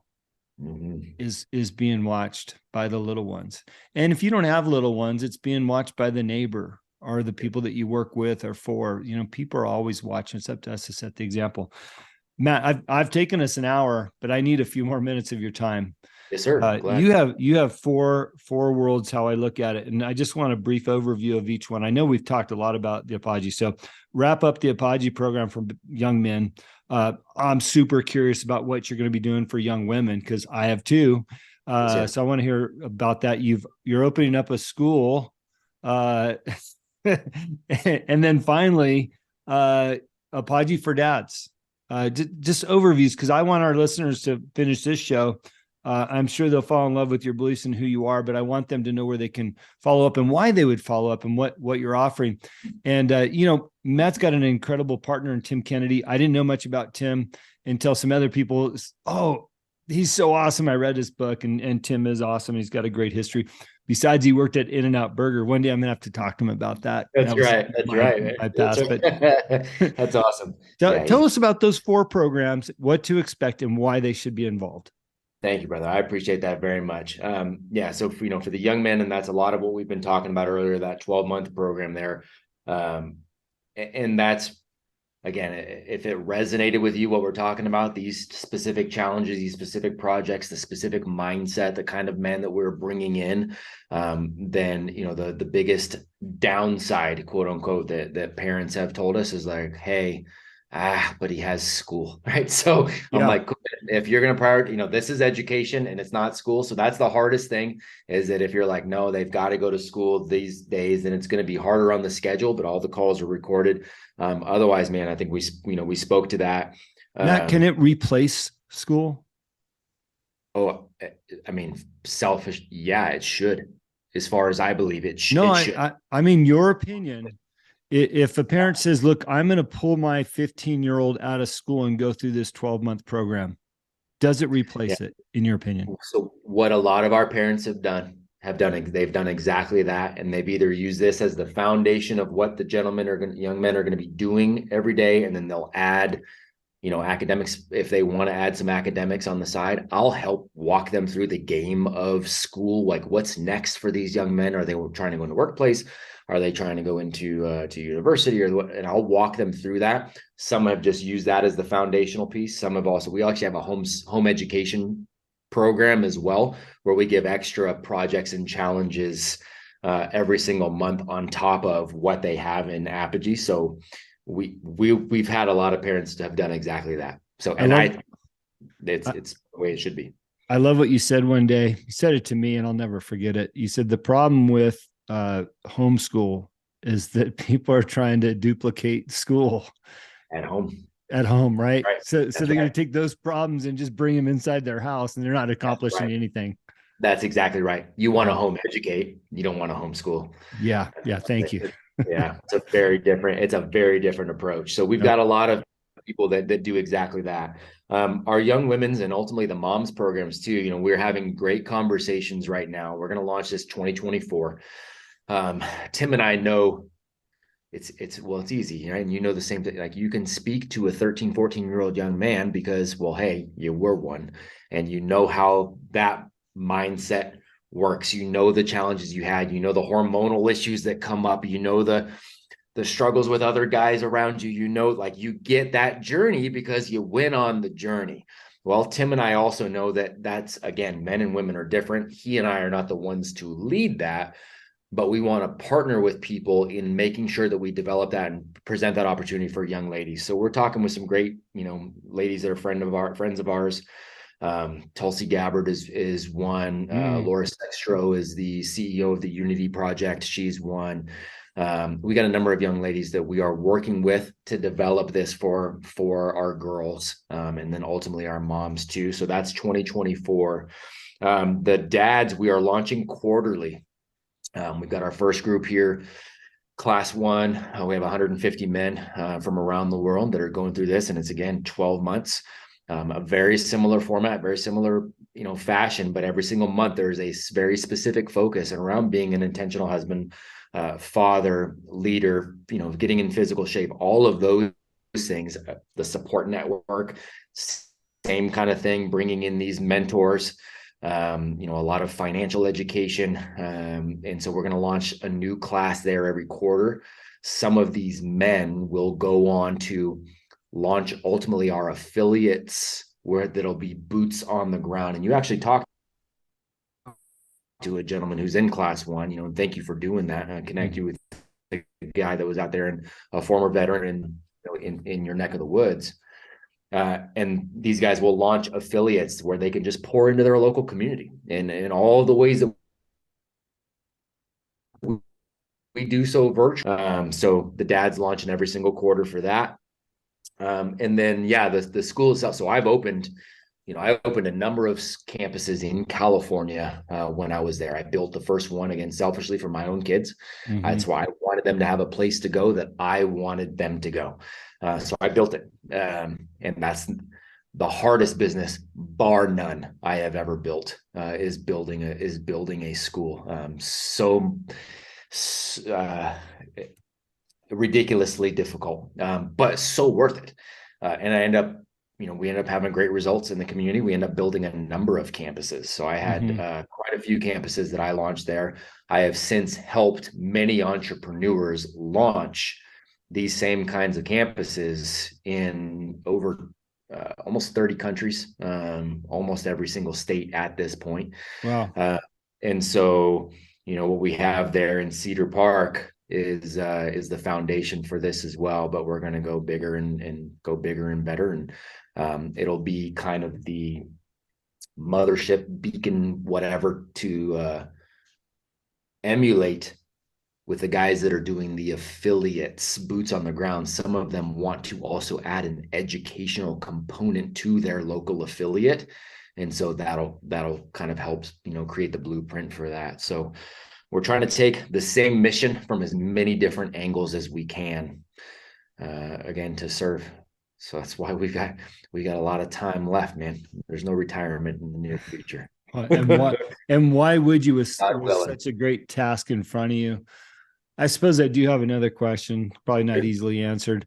[SPEAKER 2] Mm-hmm.
[SPEAKER 1] is being watched by the little ones. And if you don't have little ones, it's being watched by the neighbor or the people that you work with or for. People are always watching. It's up to us to set the example. Matt, I've taken us an hour, but I need a few more minutes of your time.
[SPEAKER 2] Yes, sir. Glad.
[SPEAKER 1] You have four worlds, how I look at it, and I just want a brief overview of each one. I know we've talked a lot about the Apogee, so wrap up the Apogee program for young men. I'm super curious about what you're going to be doing for young women, because I have two.
[SPEAKER 2] Yes, sir.
[SPEAKER 1] So I want to hear about that. You're opening up a school, uh, and then finally, Apogee for dads. Just overviews, because I want our listeners to finish this show. I'm sure they'll fall in love with your beliefs and who you are, but I want them to know where they can follow up and why they would follow up and what you're offering. And, Matt's got an incredible partner in Tim Kennedy. I didn't know much about Tim until some other people, "Oh, he's so awesome. I read his book," and Tim is awesome. He's got a great history. Besides, he worked at In-N-Out Burger. One day I'm gonna have to talk to him about that.
[SPEAKER 2] That's
[SPEAKER 1] That was
[SPEAKER 2] right. That's
[SPEAKER 1] my
[SPEAKER 2] right.
[SPEAKER 1] my
[SPEAKER 2] That's
[SPEAKER 1] past. But
[SPEAKER 2] right. That's awesome. Yeah,
[SPEAKER 1] tell us about those 4 programs, what to expect, and why they should be involved.
[SPEAKER 2] thank you, brother. I appreciate that very much. Yeah. So for the young men, and that's a lot of what we've been talking about earlier, that 12-month program there. And that's, again, if it resonated with you, what we're talking about, these specific challenges, these specific projects, the specific mindset, the kind of men that we're bringing in, then, the biggest downside, quote unquote, that parents have told us is like, "Hey, but he has school," right? So I'm
[SPEAKER 1] Yeah.
[SPEAKER 2] like, if you're going to prioritize, this is education and it's not school. So that's the hardest thing, is that if you're like, no, they've got to go to school these days, then it's going to be harder on the schedule, but all the calls are recorded. Otherwise, man, I think we spoke to that.
[SPEAKER 1] Matt, can it replace school?
[SPEAKER 2] Oh, I mean, selfish. Yeah, it should. As far as I believe it,
[SPEAKER 1] No,
[SPEAKER 2] it should.
[SPEAKER 1] I mean, your opinion. If a parent says, "Look, I'm going to pull my 15-year-old out of school and go through this 12-month program," does it
[SPEAKER 2] Yeah.
[SPEAKER 1] replace it, in your opinion?
[SPEAKER 2] So what a lot of our parents they've done exactly that, and they've either used this as the foundation of what the young men are going to be doing every day, and then they'll add academics if they want to add some academics on the side. I'll help walk them through the game of school, like what's next for these young men. Are they trying to go into workplace? Are they trying to go into to university, or what? And I'll walk them through that. Some have just used that as the foundational piece. Some have also, we actually have a home education program as well, where we give extra projects and challenges every single month on top of what they have in Apogee. So we've had a lot of parents have done exactly that. So, it's the way it should be.
[SPEAKER 1] I love what you said one day. You said it to me, and I'll never forget it. You said the problem with homeschool is that people are trying to duplicate school
[SPEAKER 2] At home.
[SPEAKER 1] at home, right?
[SPEAKER 2] Right.
[SPEAKER 1] So
[SPEAKER 2] That's
[SPEAKER 1] they're going
[SPEAKER 2] right.
[SPEAKER 1] to take those problems and just bring them inside their house, and they're not
[SPEAKER 2] That's
[SPEAKER 1] accomplishing
[SPEAKER 2] right.
[SPEAKER 1] anything.
[SPEAKER 2] That's exactly right. You want to
[SPEAKER 1] Yeah.
[SPEAKER 2] home educate. You don't want to homeschool.
[SPEAKER 1] Yeah. Yeah. Thank you.
[SPEAKER 2] Yeah. It's a very different approach. So we've
[SPEAKER 1] Yep.
[SPEAKER 2] got a lot of people that do exactly that. Our young women's and ultimately the moms programs too. We're having great conversations right now. We're going to launch this 2024. Tim and I know it's easy, right? And the same thing. Like, you can speak to a 13, 14-year-old young man because, well, hey, you were one, and how that mindset works. The challenges you had, the hormonal issues that come up, the struggles with other guys around you, like, you get that journey because you went on the journey. Well, Tim and I also know that that's, again, men and women are different. He and I are not the ones to lead that, but we want to partner with people in making sure that we develop that and present that opportunity for young ladies. So we're talking with some great, ladies that are friends of ours. Tulsi Gabbard is one.
[SPEAKER 1] Mm.
[SPEAKER 2] Laura Sextro is the CEO of the Unity Project. She's one. We got a number of young ladies that we are working with to develop this for our girls, and then ultimately our moms too. So that's 2024. The dads, we are launching quarterly. We've got our first group here, class one. We have 150 men from around the world that are going through this, and it's again 12 months. A very similar format, very similar, fashion, but every single month there's a very specific focus around being an intentional husband, father, leader, getting in physical shape, all of those things, the support network, same kind of thing, bringing in these mentors, a lot of financial education. And so we're going to launch a new class there every quarter. Some of these men will go on to launch ultimately our affiliates, where that'll be boots on the ground. And you actually talked to a gentleman who's in class one, and thank you for doing that. And connect you with the guy that was out there and a former veteran in your neck of the woods. And these guys will launch affiliates where they can just pour into their local community and all the ways that we do so virtually. So the dad's launching every single quarter for that. And then, the school itself. So I opened a number of campuses in California when I was there. I built the first one, again, selfishly for my own kids.
[SPEAKER 1] Mm-hmm.
[SPEAKER 2] That's why I wanted them to have a place to go that I wanted them to go. So I built it. And that's the hardest business, bar none, I have ever built, is building a school. Ridiculously difficult, but so worth it. And we end up having great results in the community. We end up building a number of campuses. So I had quite a few campuses that I launched there. I have since helped many entrepreneurs launch these same kinds of campuses in over almost 30 countries, almost every single state at this point.
[SPEAKER 1] Wow.
[SPEAKER 2] And so, what we have there in Cedar Park is the foundation for this as well. But we're going to go bigger and go bigger and better. And it'll be kind of the mothership, beacon, whatever, to emulate with the guys that are doing the affiliates, boots on the ground. Some of them want to also add an educational component to their local affiliate. And so that'll kind of help, create the blueprint for that. So we're trying to take the same mission from as many different angles as we can, again, to serve. So that's why we got a lot of time left, man. There's no retirement in the near future.
[SPEAKER 1] And why would you, with such a great task in front of you? I suppose I do have another question, probably not easily answered.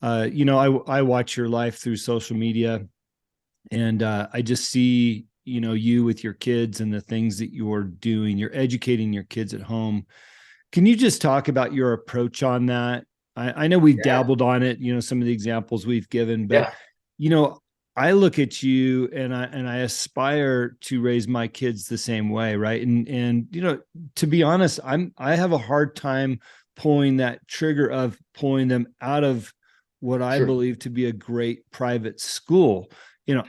[SPEAKER 1] I watch your life through social media, and I just see, you with your kids and the things that you're doing. You're educating your kids at home. Can you just talk about your approach on that? I know we've dabbled on it, some of the examples we've given, but I look at you and I aspire to raise my kids the same way, right? And to be honest, I have a hard time pulling that trigger of pulling them out of what I believe to be a great private school.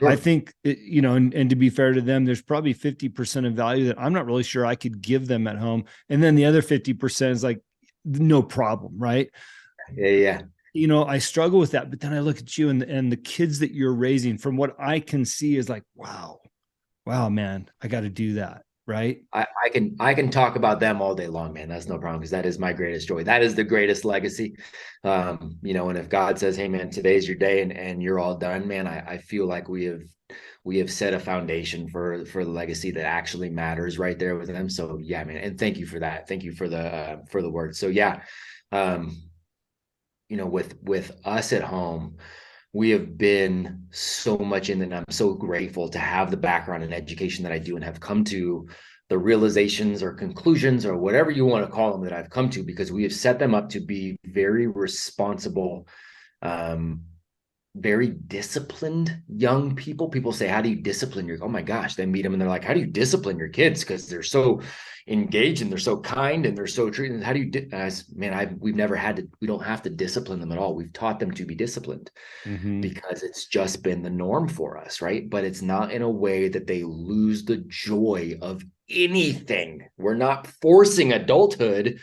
[SPEAKER 1] I think, and to be fair to them, there's probably 50% of value that I'm not really sure I could give them at home. And then the other 50% is like, no problem, right?
[SPEAKER 2] Yeah.
[SPEAKER 1] I struggle with that, but then I look at you and the kids that you're raising, from what I can see, is like, wow, man, I got to do that. Right.
[SPEAKER 2] I can talk about them all day long, man. That's no problem, because that is my greatest joy. That is the greatest legacy. And if God says, hey man, today's your day and you're all done, man, I feel like we have set a foundation for the legacy that actually matters right there with them. So yeah, man. And thank you for that. Thank you for the word. So yeah. With us at home, we have been so much in, and I'm so grateful to have the background in education that I do, and have come to the realizations or conclusions or whatever you want to call them that I've come to, because we have set them up to be very responsible very disciplined young people. People say, how do you discipline your, oh my gosh, they meet them and they're like, how do you discipline your kids? Because they're so engaged and they're so kind and they're so treated. How do you, we've never had to, we don't have to discipline them at all. We've taught them to be disciplined
[SPEAKER 1] Mm-hmm.
[SPEAKER 2] because it's just been the norm for us, right? But it's not in a way that they lose the joy of anything. We're not forcing adulthood.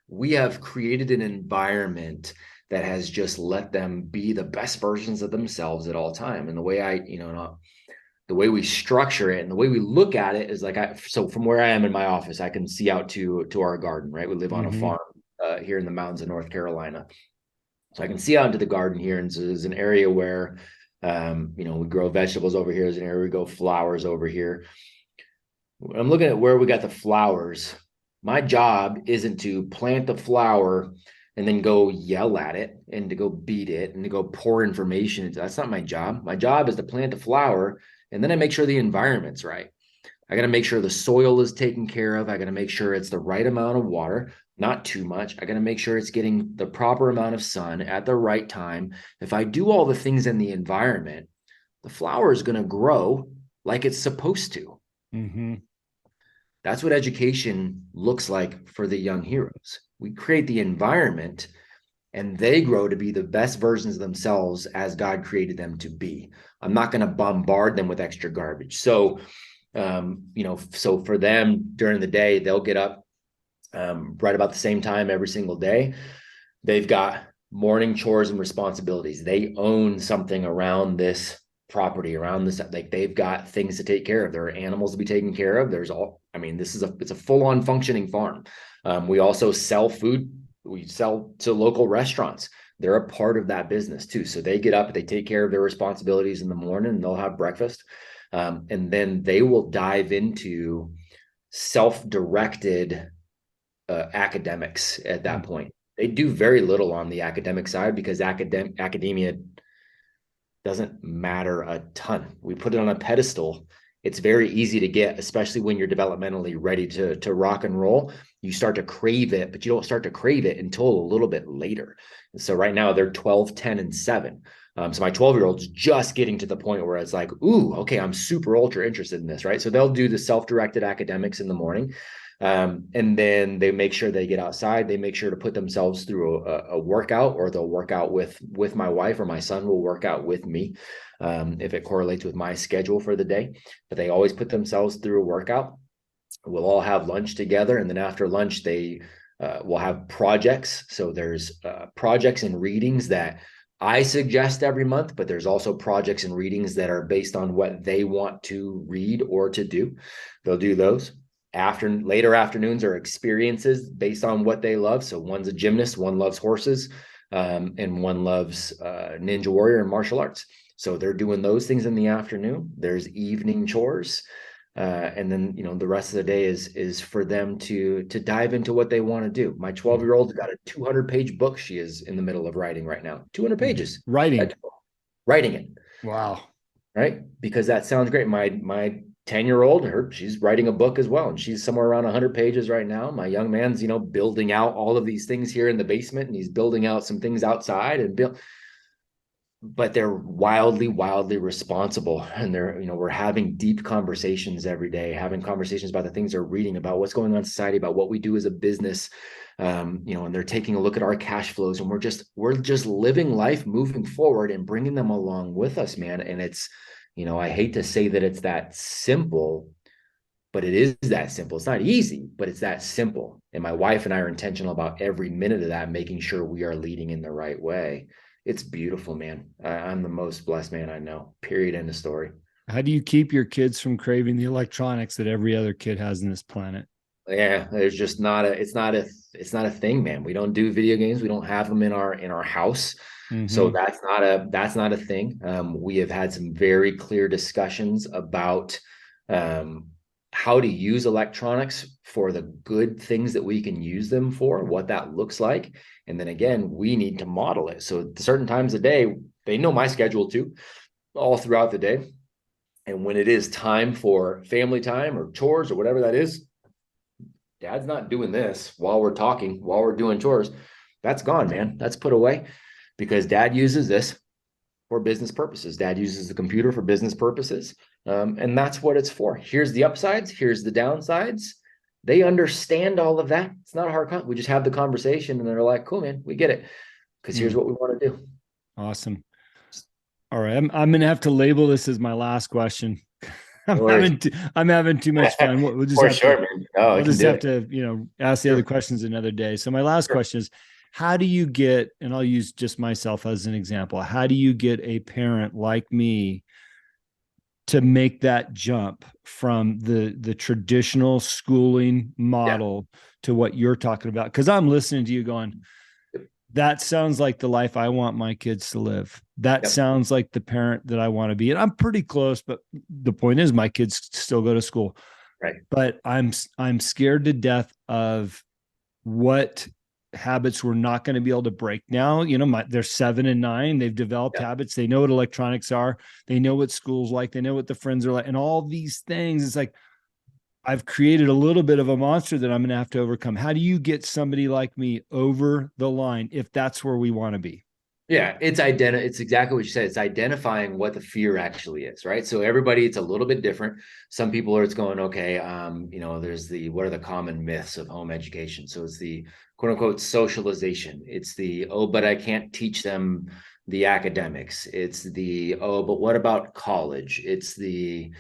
[SPEAKER 2] We have created an environment that has just let them be the best versions of themselves at all time. And the way the way we structure it and the way we look at it is like, so from where I am in my office, I can see out to our garden, right? We live on a
[SPEAKER 1] Mm-hmm.
[SPEAKER 2] farm here in the mountains of North Carolina. So I can see out into the garden here. And so there's an area where, we grow vegetables over here. There's an area we grow flowers over here. I'm looking at where we got the flowers. My job isn't to plant the flower and then go yell at it and to go beat it and to go pour information into. That's not my job. My job is to plant the flower and then I make sure the environment's right. I got to make sure the soil is taken care of. I got to make sure it's the right amount of water, not too much. I got to make sure it's getting the proper amount of sun at the right time. If I do all the things in the environment, the flower is going to grow like it's supposed to.
[SPEAKER 1] Mm-hmm.
[SPEAKER 2] That's what education looks like for the young heroes. We create the environment and they grow to be the best versions of themselves as God created them to be. I'm not going to bombard them with extra garbage. So, so for them during the day, they'll get up right about the same time every single day. They've got morning chores and responsibilities. They own something around this property, around this, like they've got things to take care of. There are animals to be taken care of. It's a full-on functioning farm. We also sell food. We sell to local restaurants. They're a part of that business too. So they get up, they take care of their responsibilities in the morning, and they'll have breakfast. And then they will dive into self-directed academics at that point. They do very little on the academic side because academia doesn't matter a ton. We put it on a pedestal. It's very easy to get, especially when you're developmentally ready to rock and roll. You start to crave it, but you don't start to crave it until a little bit later. And so right now they're 12, 10, and 7. So my 12-year-old's just getting to the point where it's like, ooh, okay, I'm super ultra interested in this, right? So they'll do the self-directed academics in the morning. And then they make sure they get outside. They make sure to put themselves through a workout, or they'll work out with my wife, or my son will work out with me if it correlates with my schedule for the day. But they always put themselves through a workout. We'll all have lunch together, and then after lunch, they will have projects. So there's projects and readings that I suggest every month, but there's also projects and readings that are based on what they want to read or to do. They'll do those. Later afternoons are experiences based on what they love. So one's a gymnast, one loves horses, and one loves Ninja Warrior and martial arts. So they're doing those things in the afternoon. There's evening chores. And then the rest of the day is for them to dive into what they want to do. My 12-year-old's got a 200-page book she is in the middle of writing right now. 200 pages.
[SPEAKER 1] Writing.
[SPEAKER 2] Writing it.
[SPEAKER 1] Wow.
[SPEAKER 2] Right? Because that sounds great. My 10-year-old, she's writing a book as well, and she's somewhere around 100 pages right now. My young man's building out all of these things here in the basement, and he's building out some things outside and but they're wildly responsible, and we're having deep conversations every day, having conversations about the things they're reading, about what's going on in society, about what we do as a business, and they're taking a look at our cash flows, and we're just living life, moving forward, and bringing them along with us, man. And it's I hate to say that it's that simple, but it is that simple. It's not easy, but it's that simple. And my wife and I are intentional about every minute of that, making sure we are leading in the right way. It's beautiful, man. I'm the most blessed man I know. Period. End of story.
[SPEAKER 1] How do you keep your kids from craving the electronics that every other kid has in this planet?
[SPEAKER 2] Yeah, there's just it's not a thing, man. We don't do video games. We don't have them in our house. So
[SPEAKER 1] Mm-hmm.
[SPEAKER 2] that's not a thing. We have had some very clear discussions about how to use electronics for the good things that we can use them for, what that looks like. And then again, we need to model it. So at certain times of day, they know my schedule too, all throughout the day. And when it is time for family time or chores or whatever that is, Dad's not doing this while we're talking, while we're doing chores. That's gone, man. That's put away because Dad uses this. for business purposes. Dad uses the computer for business purposes. And that's what it's for. Here's the upsides. Here's the downsides. They understand all of that. It's not a hard we just have the conversation and they're like, cool, man, we get it. Because here's what we want to do.
[SPEAKER 1] Awesome. All right. I'm going to have to label this as my last question. I'm having too much fun. We'll just have to,
[SPEAKER 2] man. Oh,
[SPEAKER 1] we'll just have to, ask the other questions another day. So my last question is, how do you get, and I'll use just myself as an example, how do you get a parent like me to make that jump from the traditional schooling model to what you're talking about? Because I'm listening to you going, that sounds like the life I want my kids to live. That sounds like the parent that I want to be. And I'm pretty close, but the point is my kids still go to school.
[SPEAKER 2] Right.
[SPEAKER 1] But I'm scared to death of what habits we're not going to be able to break now. They're 7 and 9. They've developed habits. They know what electronics are. They know what school's like. They know what the friends are like, and all these things. It's like, I've created a little bit of a monster that I'm going to have to overcome. How do you get somebody like me over the line if that's where we want to be?
[SPEAKER 2] Yeah, it's exactly what you said. It's identifying what the fear actually is, right? So everybody, it's a little bit different. Some people are, it's going, okay, there's what are the common myths of home education? So it's the quote unquote socialization. It's the, oh, but I can't teach them the academics. It's the, oh, but what about college? It's the,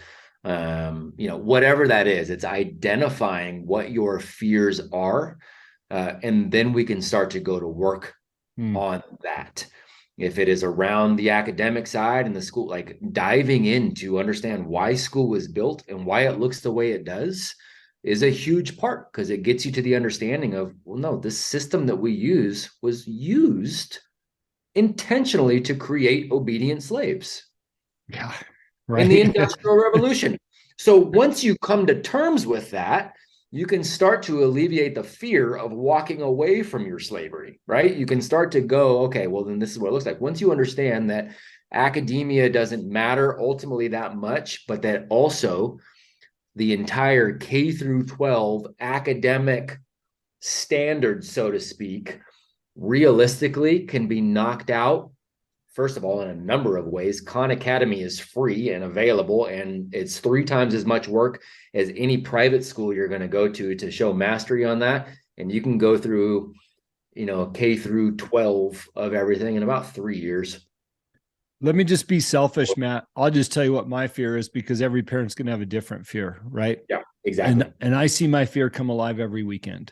[SPEAKER 2] whatever that is, it's identifying what your fears are. And then we can start to go to work on that. If it is around the academic side and the school, like diving in to understand why school was built and why it looks the way it does is a huge part, because it gets you to the understanding of, well, no, this system that we use was used intentionally to create obedient slaves.
[SPEAKER 1] Yeah, right.
[SPEAKER 2] In the Industrial Revolution. So once you come to terms with that, you can start to alleviate the fear of walking away from your slavery, right? You can start to go, okay, well, then this is what it looks like. Once you understand that academia doesn't matter ultimately that much, but that also the entire K through 12 academic standards, so to speak, realistically can be knocked out. First of all, in a number of ways. Khan Academy is free and available, and it's 3 times as much work as any private school you're going to go to show mastery on that. And you can go through, K through 12 of everything in about 3 years.
[SPEAKER 1] Let me just be selfish, Matt. I'll just tell you what my fear is, because every parent's going to have a different fear, right?
[SPEAKER 2] Yeah, exactly.
[SPEAKER 1] And I see my fear come alive every weekend.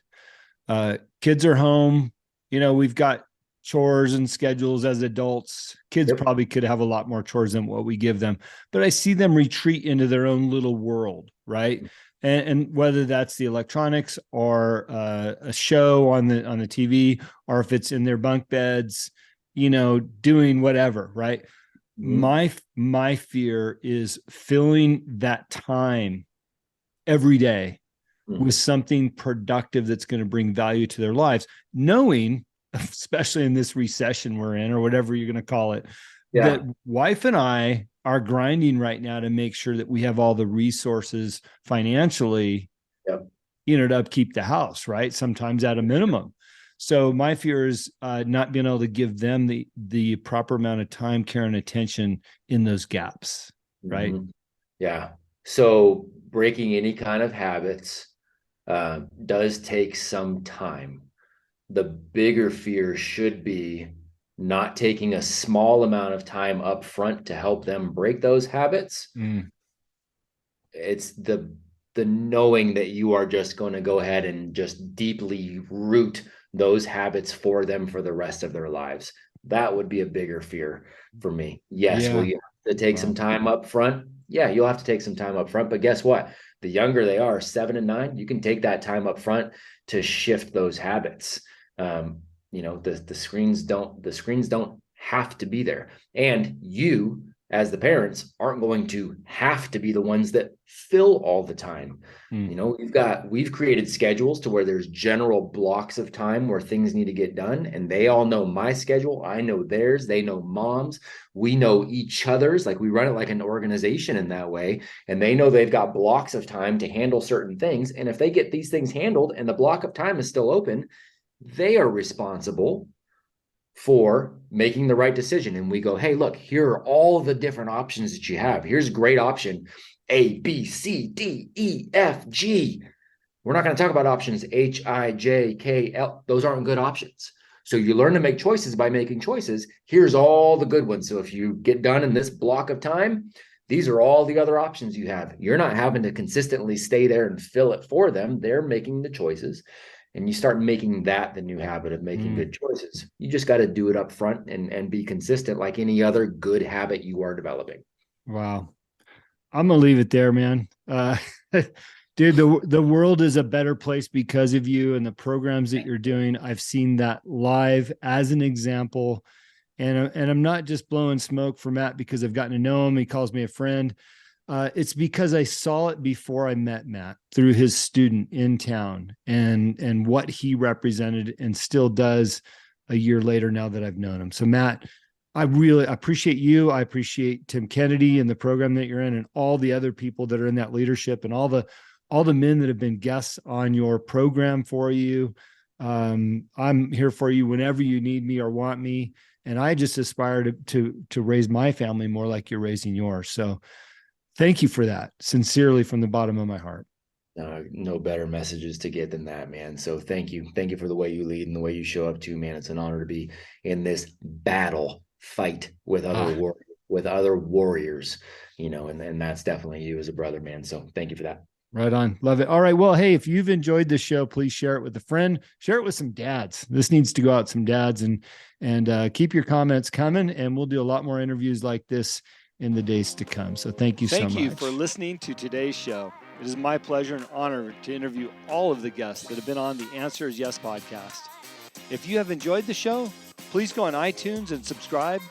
[SPEAKER 1] Kids are home. We've got chores and schedules as adults. Kids probably could have a lot more chores than what we give them, but I see them retreat into their own little world, right? And whether that's the electronics or a show on the TV, or if it's in their bunk beds, doing whatever, right? My fear is filling that time every day with something productive that's going to bring value to their lives, knowing, especially in this recession we're in, or whatever you're going to call it, that wife and I are grinding right now to make sure that we have all the resources financially, to upkeep the house, right? Sometimes at a minimum. So my fear is not being able to give them the proper amount of time, care, and attention in those gaps, right?
[SPEAKER 2] Yeah. So breaking any kind of habits does take some time. The bigger fear should be not taking a small amount of time up front to help them break those habits. It's the knowing that you are just going to go ahead and just deeply root those habits for them for the rest of their lives. That would be a bigger fear for me. Yes, will you have to take some time up front? Yeah, you'll have to take some time up front, but guess what? The younger they are, 7 and 9, you can take that time up front to shift those habits. The screens don't have to be there, and you as the parents aren't going to have to be the ones that fill all the time. We've created schedules to where there's general blocks of time where things need to get done, and they all know my schedule. I know theirs. They know mom's. We know each other's. Like, we run it like an organization in that way, and they know they've got blocks of time to handle certain things. And if they get these things handled and the block of time is still open, they are responsible for making the right decision. And we go, hey, look, here are all the different options that you have. Here's a great option A, B, C, D, E, F, G. We're not going to talk about options H, I, J, K, L. Those aren't good options. So you learn to make choices by making choices. Here's all the good ones. So if you get done in this block of time, these are all the other options you have. You're not having to consistently stay there and fill it for them. They're making the choices. And you start making that the new habit of making good choices. You just got to do it up front and be consistent like any other good habit you are developing.
[SPEAKER 1] Wow. I'm going to leave it there, man. Dude, the world is a better place because of you and the programs that you're doing. I've seen that live as an example. And I'm not just blowing smoke for Matt because I've gotten to know him. He calls me a friend. It's because I saw it before I met Matt through his student in town and what he represented and still does a year later now that I've known him. So Matt, I really appreciate you. I appreciate Tim Kennedy and the program that you're in and all the other people that are in that leadership and all the men that have been guests on your program for you. I'm here for you whenever you need me or want me. And I just aspire to raise my family more like you're raising yours. So thank you for that. Sincerely from the bottom of my heart.
[SPEAKER 2] No better messages to get than that, man. So thank you. Thank you for the way you lead and the way you show up too, man. It's an honor to be in this fight with other warriors, and that's definitely you as a brother, man. So thank you for that.
[SPEAKER 1] Right on. Love it. All right. Well, hey, if you've enjoyed this show, please share it with a friend, share it with some dads. This needs to go out some dads and keep your comments coming. And we'll do a lot more interviews like this in the days to come. So thank you so much.
[SPEAKER 3] Thank you for listening to today's show. It is my pleasure and honor to interview all of the guests that have been on the Answer is Yes podcast. If you have enjoyed the show, please go on iTunes and subscribe,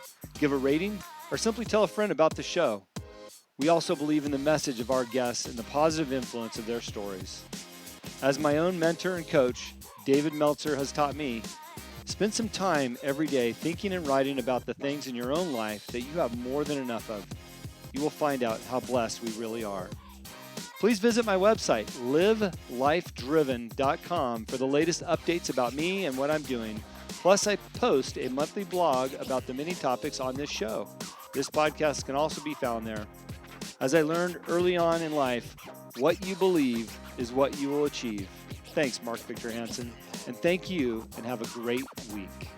[SPEAKER 3] give a rating, or simply tell a friend about the show. We also believe in the message of our guests and the positive influence of their stories. As my own mentor and coach, David Meltzer, has taught me, spend some time every day thinking and writing about the things in your own life that you have more than enough of. You will find out how blessed we really are. Please visit my website, livelifedriven.com, for the latest updates about me and what I'm doing. Plus, I post a monthly blog about the many topics on this show. This podcast can also be found there. As I learned early on in life, what you believe is what you will achieve. Thanks, Mark Victor Hansen, and thank you, and have a great week.